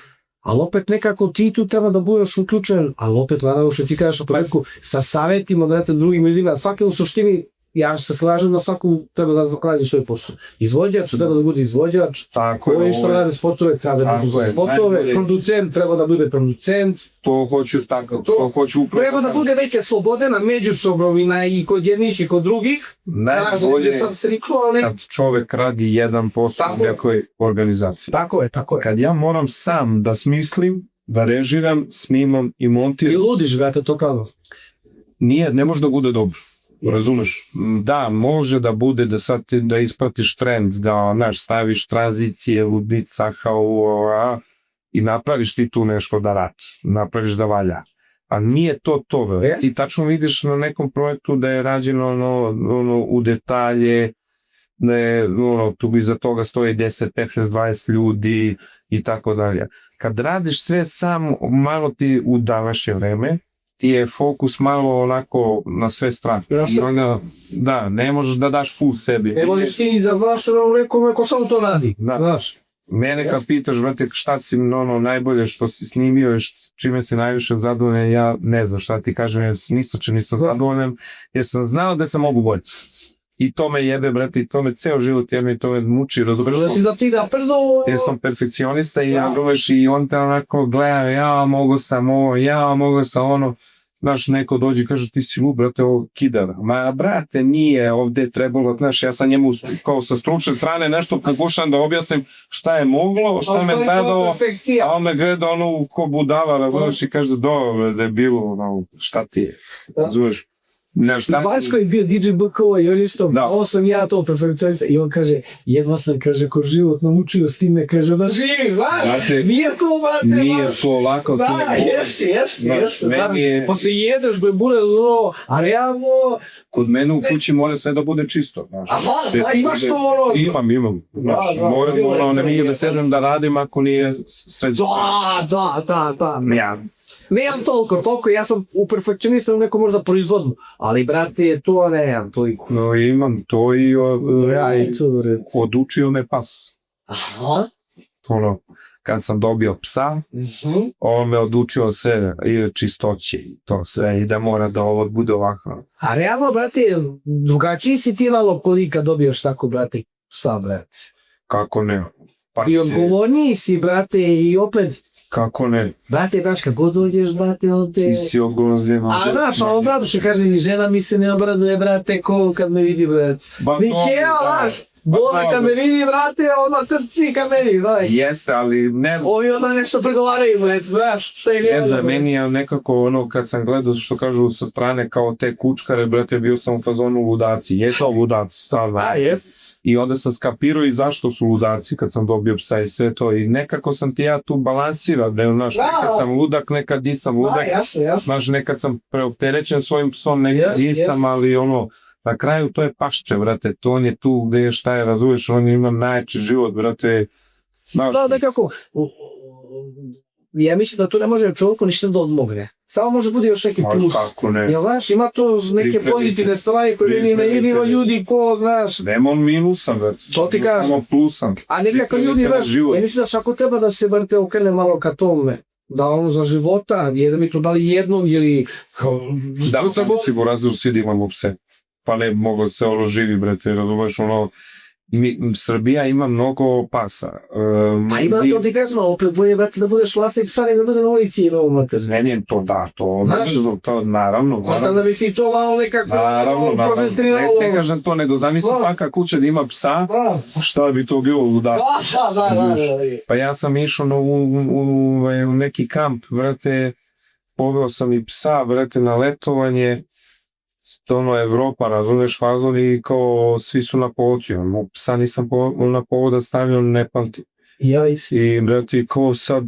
Ali opet nekako ti tu treba da budeš uključen, ali opet, naravno što ti kažeš o projektu, sa savjetima, brate, drugim ljudima, svake u suštini, ja se slažem da svaku treba da radi svoj posao. Izvođač treba da bude izvođač, koji što radi spotove treba da bude spotove, producent treba da bude producent. To hoću tako, to hoću upravo. Treba da bude neke slobode na međusobno i kod jednih i kod drugih. Najbolje kad čovek radi jedan posao u nekoj organizaciji. Tako je. Kad ja moram sam da smislim, da režiram, snimam i montiram. I ludiš, brate, to kao? Ne može da bude dobro. Razumeš? Da, može da bude da sad da ispratiš trend, da staviš tranzicije, ludnica, i napraviš ti tu nešto da radi, napraviš da valja. a nije to, bre. Ti tačno vidiš na nekom projektu da je rađeno ono u detalje, da je, tu iza toga stoji 10, 15, 20 ljudi i tako dalje. Kad radiš sve sam, malo ti u današnje vreme, ti je fokus malo onako na sve strane. Da, ne možeš da daš full sebi. Ne možeš ti da znaš nekome ko samo to radi. Znaš. Mene kad pitaš, brate, šta si najbolje što si snimio i čime si najviše zadovoljan, ja ne znam šta ti kažem, jer nisam zadovoljan, jer sam znao da sam mogu bolje. I to me jebe, brate, i to me ceo život jebe, i to me muči, razumeš? Da ti napredovao. Jer sam perfekcionista i ja doveš i on te onako gleda, ja mogu sam ovo, ja mogu sam ono. Znaš, neko dođe i kaže, ti si lud, brate, ovo kidara. Ma, brate, nije ovde trebalo, znaš, ja sam njemu kao sa stručne strane nešto pokušam da objasnim šta je moglo, šta me tada, a on me gleda ono ko budala, razumeš, i kaže, dobro, da je bilo, šta ti je, razumeš? Na Banjskoj je bio DJ BK-ova i on isto, ovo sam ja to perfekcionista i on kaže, jedva sam, kaže, ko život naučio s time, kaže, da živi, znaš, nije to, brate, nije to lako. Da, jeste, pa se jedeš, bre, bude zlo, a realno... Kod mene u kući mora sve da bude čisto, znaš. Aha, imaš to ono? Imam, znaš, moram, ne nije da sedem da radim ako nije sve zlo. Da. Nemam toliko, ja sam u perfekcionista u nekom možda proizvodnu, ali brate, to nemam toliko. No imam to i odučio me pas. Aha. Ono, kad sam dobio psa, on me odučio sve i čistoće i to sve i da mora da ovo bude ovako. A realno, brate, drugačiji si ti malo kolika dobioš tako, brate, psa, brate. Kako ne? I odgovorniji si, brate, i opet... Kako ne? Brate, znaš, kako dođeš, brate, od te... Ti si ogrozljen. A znaš, a obraduše, kaže, ni žena mi se ne obraduje, brate, ko kad me vidi, brate. Nikea, znaš, Bona kad me vidi, brate, ona trči ka meni, znaš. Jeste, ali ne znam. Ovi onda nešto pregovaraju, brate, znaš, šta je ne znam, meni je nekako ono, kad sam gledao što kažu sa strane kao te kučkare, brate, bio sam u fazonu ludaci. Jesu ludaci, stavno. A, jes. I onda sam skapirao i zašto su ludaci kad sam dobio psa i sve to. I nekako sam ti ja tu balansirao, da je, znaš, nekad sam ludak, nekad nisam ludak. Znaš, nekad sam preopterećen svojim psom, nekad nisam, ali ono, na kraju to je pašče, brate, to on je tu gde je šta je, razumiješ, on ima najjači život, brate. Znaš, da, nekako, ja mislim da to ne može čovjeku ništa da odmogne. Samo može bude još neki plus. Kako ne? Jel znaš, ima to neke pozitivne stvari koje ne vidimo ljudi ko, znaš... Nema on minusa, brate. To ti kažem. Samo plusan. A nekako ljudi, znaš, ja mislim da ako treba da se, brate, okrene malo ka tome, da ono za života, je da mi to dali jednog ili... Da, si go različno svi da imamo pse. Pa ne mogo se ono živi, brate, razumeš, ono... Srbija ima mnogo pasa. Pa ima to ti kažem, opet bolje, brate, da budeš vlasnik psa, da bude na ulici ima u mater. Ne, to da, to naravno. Onda da bi si to malo nekako profiltriralo. Ne kažem to, nego zamisli svaka kuća da ima psa, šta bi to bilo, da. Pa ja sam išao u neki kamp, brate, poveo sam i psa, brate, na letovanje, ono Evropa, razumeš, fazon i kao svi su na povoću, psa nisam na povoda stavio, ne pamtim. I brate, kao sad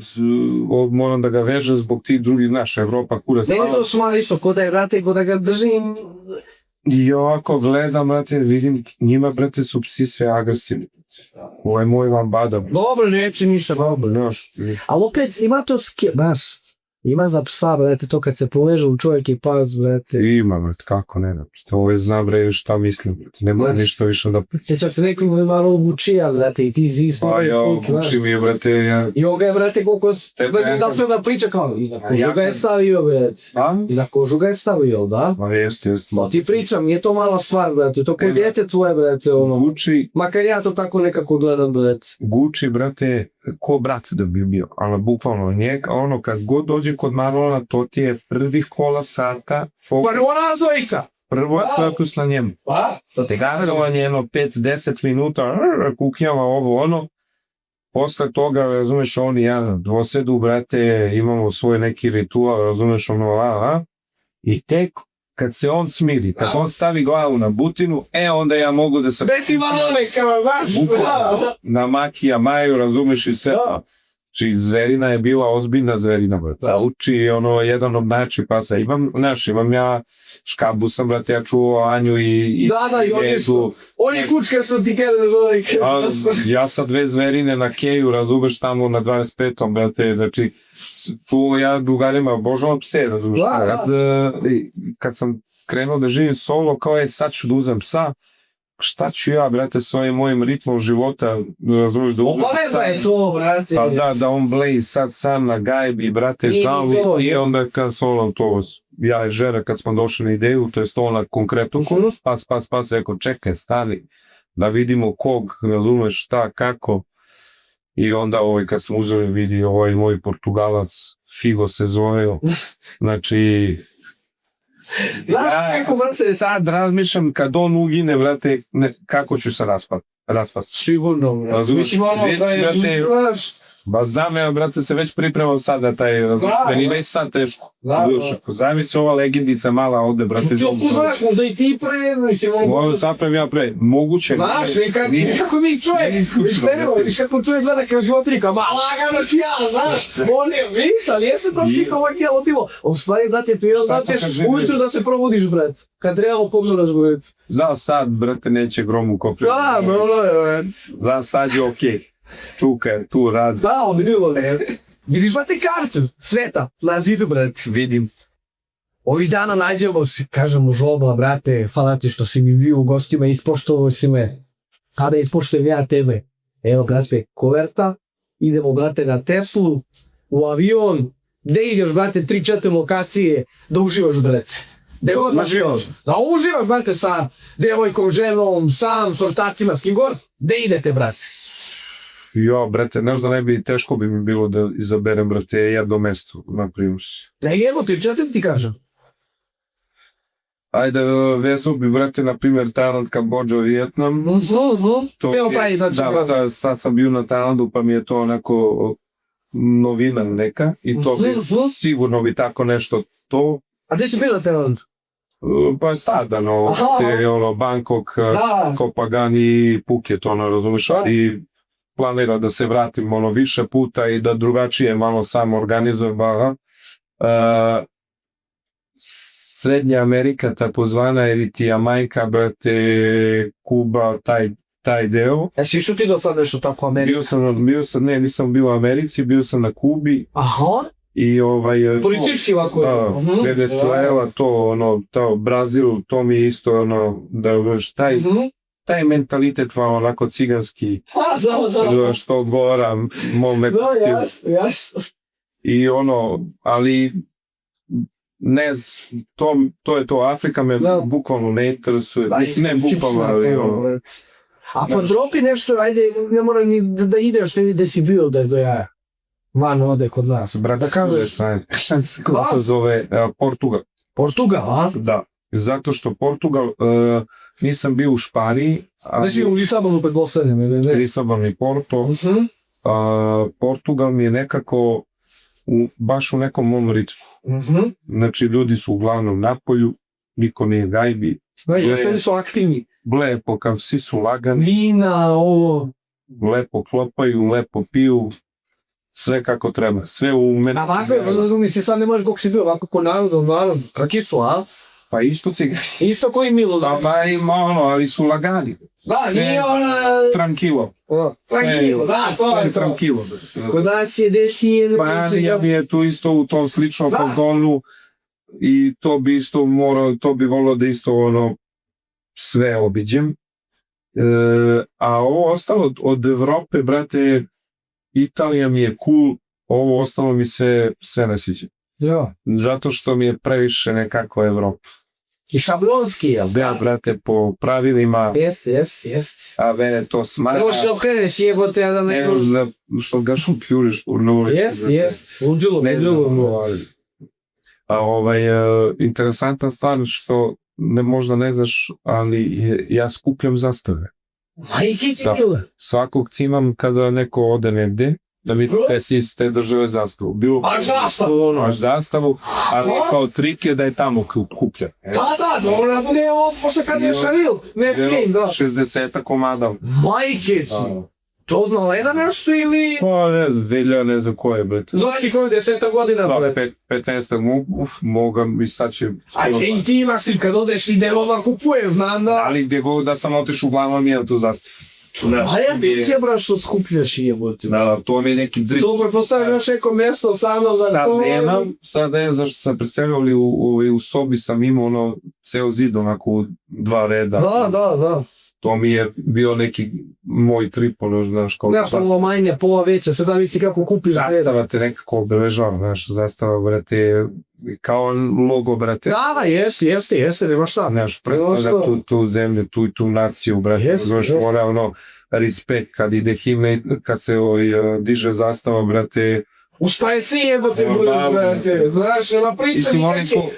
moram da ga vežem zbog tih drugih, znaš, Evropa, kurac. Ne, to su malo isto, ko da je, brate, ko da ga držim. I ovako gledam, brate, vidim, njima, brate, su psi sve agresivni. Ovo je moj lambada. Dobro, neće ništa, dobro, znaš. Ali opet ima to znaš, ima za psa, brate, to kad se povežu u čovjek i pas, brate. Ima, brate, kako ne, brate. Ovo je zna, bre, šta mislim, brate. Ne mora ništa više da... Te čak te neko mi malo obučija, brate, i ti zismo. Pa ja, obuči mi je, brate, ja... I on ga je, brate, koliko... Brate, da sve da priča kao... I na kožu ga je stavio, brate. I na kožu ga je stavio, da? Ma jeste. Ma ti pričam, nije to mala stvar, brate. To koje djete tvoje, brate, ono... Gucci... Makar ja to tako nekako gledam, brate. Gucci, brate, ko brat da bi bio, ali bukvalno njega, ono, kad god dođe kod Marlona, to ti je prvih kola sata. Prvo na dvojica! Prvo je fokus na njemu. To te gažem. Prvo njeno 5-10 minuta, kuknjava ovo, ono. Posle toga, razumeš, on i ja dosedu, brate, imamo svoj neki ritual, razumeš, ono, i tek kad se on smiri, kad on stavi glavu na butinu, onda ja mogu da se... Beti Marlone, kao, znaš? Na Makija Maju, razumeš, i sve. Či Zverina je bila ozbiljna Zverina, brate. Uči ono jedan od najjačih pasa. Imam ja Škabu sam, brate, ja čuvao Anju i i oni su. Oni kučkarstvo ti kada nazove. Ja sa 2 Zverine na Keju, razumeš, tamo na 25. brate, znači, čuvao ja drugarima, obožavam pse, razumeš. Kad sam krenuo da živim solo, kao je sad ću da uzem psa, šta ću ja, brate, s ovim mojim ritmom života, razumiješ, da uzmem Obaveza je to, brate. Pa da on bleji sad sam na gajbi, brate, i onda kad solam to, ja i žena kad smo došli na ideju, to je ona konkretno, pas, rekao, čekaj, stani, da vidimo kog, razumeš, šta, kako, i onda kad smo uzeli vidi, moj Portugalac, Figo se zove, znači, ja sad razmišljam kad on ugine, brate, kako ću se raspast. Sigurno, brate. Mislim, ono, Ba znam, ja, brate, se već pripremam sad na taj razmišljen, ima i sad teško. Zavisi ova legendica mala ovde, brate. Možda i ti pre, mislim, možda zapravo ja pre, moguće. Znaš, kako mi čovjek, viš kako čovjek gleda kao životinjka, ma lagano ću ja, znaš, on je, viš, ali jeste to psiholog tijelo timo. U stvari, brate, prirodno ćeš ujutru da se probudiš, brate, kad trebamo pogledaš govec. Za sad, brate, neće gromu kopio. Da, brate. Za sad je okej. Čuka je tu raz. Da, on bilo, ne. Vidiš, brate, kartu sveta na zidu, brate. Vidim. Ovih dana nađemo si, kažemo žobla, brate, hvala ti što si mi bio u gostima, ispoštovao si me. Kada ispoštujem ja tebe? Evo, brate, koverta, idemo, brate, na Teslu, u avion, gde ideš, brate, 3-4 lokacije, da uživaš, brate. Gde god uživaš? Da uživaš, brate, sa devojkom, ženom, sam, s ortacima, s kim god, gde idete, brate? Jo, brate, znaš da ne bi, teško bi mi bilo da izaberem, brate, jedno mesto, na primus. Ne, evo ti, četim ti kažem. Ajde, vezao bi, brate, na primjer, Tajland, Kambodža, Vijetnam. Da, sad sam bio na Tajlandu, pa mi je to onako novina neka i to bi, sigurno bi tako nešto to. A gde si bio na Tajlandu? Pa stadano, Bangkok, Koh Phangan, Phuket, razumiješ, ali planira da se vratim više puta i da drugačije malo sam organizujem. Srednja Amerika, takozvana, ili ti Jamajka, brate, Kuba, taj deo. Jesi išao ti do sad nešto tako u Ameriku? Nisam bio u Americi, bio sam na Kubi. Aha. I turistički ovako. Venezuela, to Brazil, to mi je isto da taj mentalitet vam onako ciganski, što odgovara mom mentaliteti. I ali ne, to je to, Afrika me bukvalno ne interesuje, ne bukvalno, ali A pa dropi nešto, ajde, ne mora ni da ideš, gde si bio da je do jaja. Van ode kod nas. Da kažeš, kako se zove, Portugal. Portugal, a? Da, zato što Portugal, nisam bio u Španiji. Znači u Lisabonu predpostavljam. Lisabon i Porto. Portugal mi je nekako baš u nekom mom ritmu. Znači ljudi su uglavnom na polju, niko nije gajbi. Sve su aktivni. Lepo, kao svi su lagani. Vina, ovo. Lepo klopaju, lepo piju. Sve kako treba, sve u mene. A ovako, misli, sad ne možeš kako si bio, ovako ko narod, kakvi su, a? Pa isto cigani. Isto koji Milo, da? Pa ima ali su lagani. Da, nije ona... Tranquilo. Tranquilo, da, to je to. Tranquilo. Kod nas je dešti... Pa ja bi je tu isto u tom sličnom fazonu i to bi isto morao, to bi volio da isto sve obiđem. A ovo ostalo od Evrope, brate, Italija mi je cool, ovo ostalo mi se sve ne sviđa. Zato što mi je previše nekako Evropa. I šablonski, jel? Da, brate, po pravilima. Jeste. A mene to smara. Evo što kreneš jebote, a da ne... Evo što ga šupljuriš u novi. Jeste. Udjelo. A interesantna stvar što možda ne znaš, ali ja skupljam zastave. Majke ti bile? Svakog cimam kada neko ode negde, da mi desi iz te države zastavu. Baš zastavu? Baš zastavu, ali kao trik je da je tamo kuplja. Da, dobro, ne ovo, pošto kad je šaril, ne film, da. 60 komada. Majke ti! To od malena nešto ili... Pa ne znam, Velja ne znam ko je, brate. Zove koji 10 godina, Da, brate. 15. Moga mi sad će... A i ti imaš tim kad odeš i delova kupuješ, znam da... Ali gdje god da sam otišao, uglavnom imam tu zastavu. A ja ti će bra što skupljaš i jebote. Da, to mi je neki drip. To prepostavljam još neko mjesto samo za Sad to. nemam, sad ne znam zašto sam preselio, ali u sobi sam imao ono, ceo zid onako 2 reda. Da. To mi je bio neki moj trip, ono, znaš, kao... Znaš, malo manje, pola veća, sad da misli kako kupiš. Zastava te nekako obeležava, znaš, zastava, brate, kao logo, brate. Da, jeste, nema šta. Znaš, predstavlja tu zemlju, tu naciju, brate, znaš, mora ono, respekt kad ide himne, kad se diže zastava, brate. Ustaje si jebote budeš, brate, znaš, na priča Mislim, oni nikakve.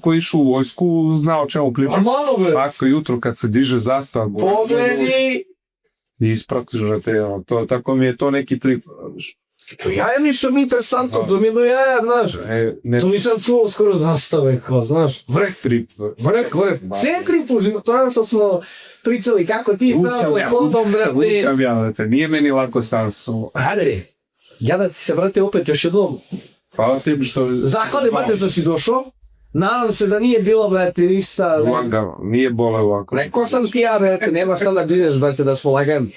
ko išu u vojsku, zna o čemu priča. Normalno, bre. Svako jutro kad se diže zastava, Pogledi. i ispratiš, brate, tako mi je to neki trip, znaš. To ja je ništa mi interesantno, to mi je do jaja, znaš. To nisam čuo skoro zastave, kao, znaš. Vrh trip. Vrh. Cijeli trip u životu, to je što smo pričali, kako ti stavio hodom, brate. Nije meni lako stansu. Hajde, ja da ti se, brate, opet još jednom. Hvala tebi što... Zahvale, brate, što si došao. Nadam se da nije bilo, brate, ništa. Lagano, nije bole ovako. Rekao sam ti ja, brate, nema šta da brineš, brate, da smo lagani.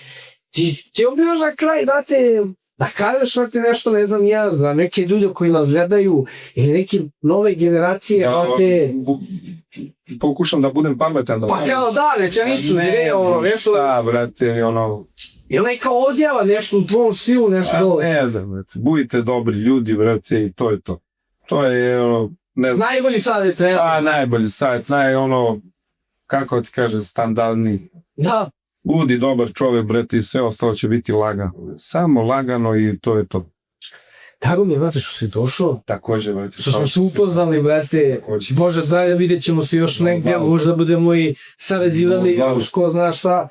Ti obio za kraj, brate, da kažeš, brate, nešto, ne znam ja, za neke ljude koji nas gledaju, ili neke nove generacije, brate. Pokušam da budem pametan. Pa kao da, rečenicu, nešto. Šta, brate, ono... Ili neka odjava nešto u tvom silu, nešto dole. Ne znam, brate, budite dobri ljudi, brate, i to je to. To je, ono, ne znam. Najbolji savjet treba. Pa, najbolji savjet, kako ti kaže, standardni. Da. Budi dobar čovjek, brate, i sve ostalo će biti lagano. Samo lagano i to je to. Tako mi je, brate, što si došao. Također, brate. Što smo se upoznali, brate. Bože, zdravlja, vidjet ćemo se još negdje, možda budemo i sarađivali, još ko zna šta.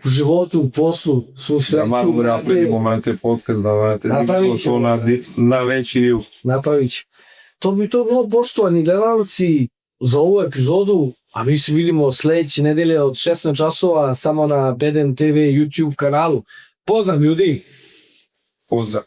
U životu, u poslu, svu sreću. Da malo napravimo, brate, podcast, da, brate, to na veći nivu. Napravit ću. To bi to bilo, poštovani gledalci, za ovu epizodu, a mi se vidimo sljedeće nedelje od 16 časova samo na BDM TV YouTube kanalu. Pozdrav ljudi! Pozdrav.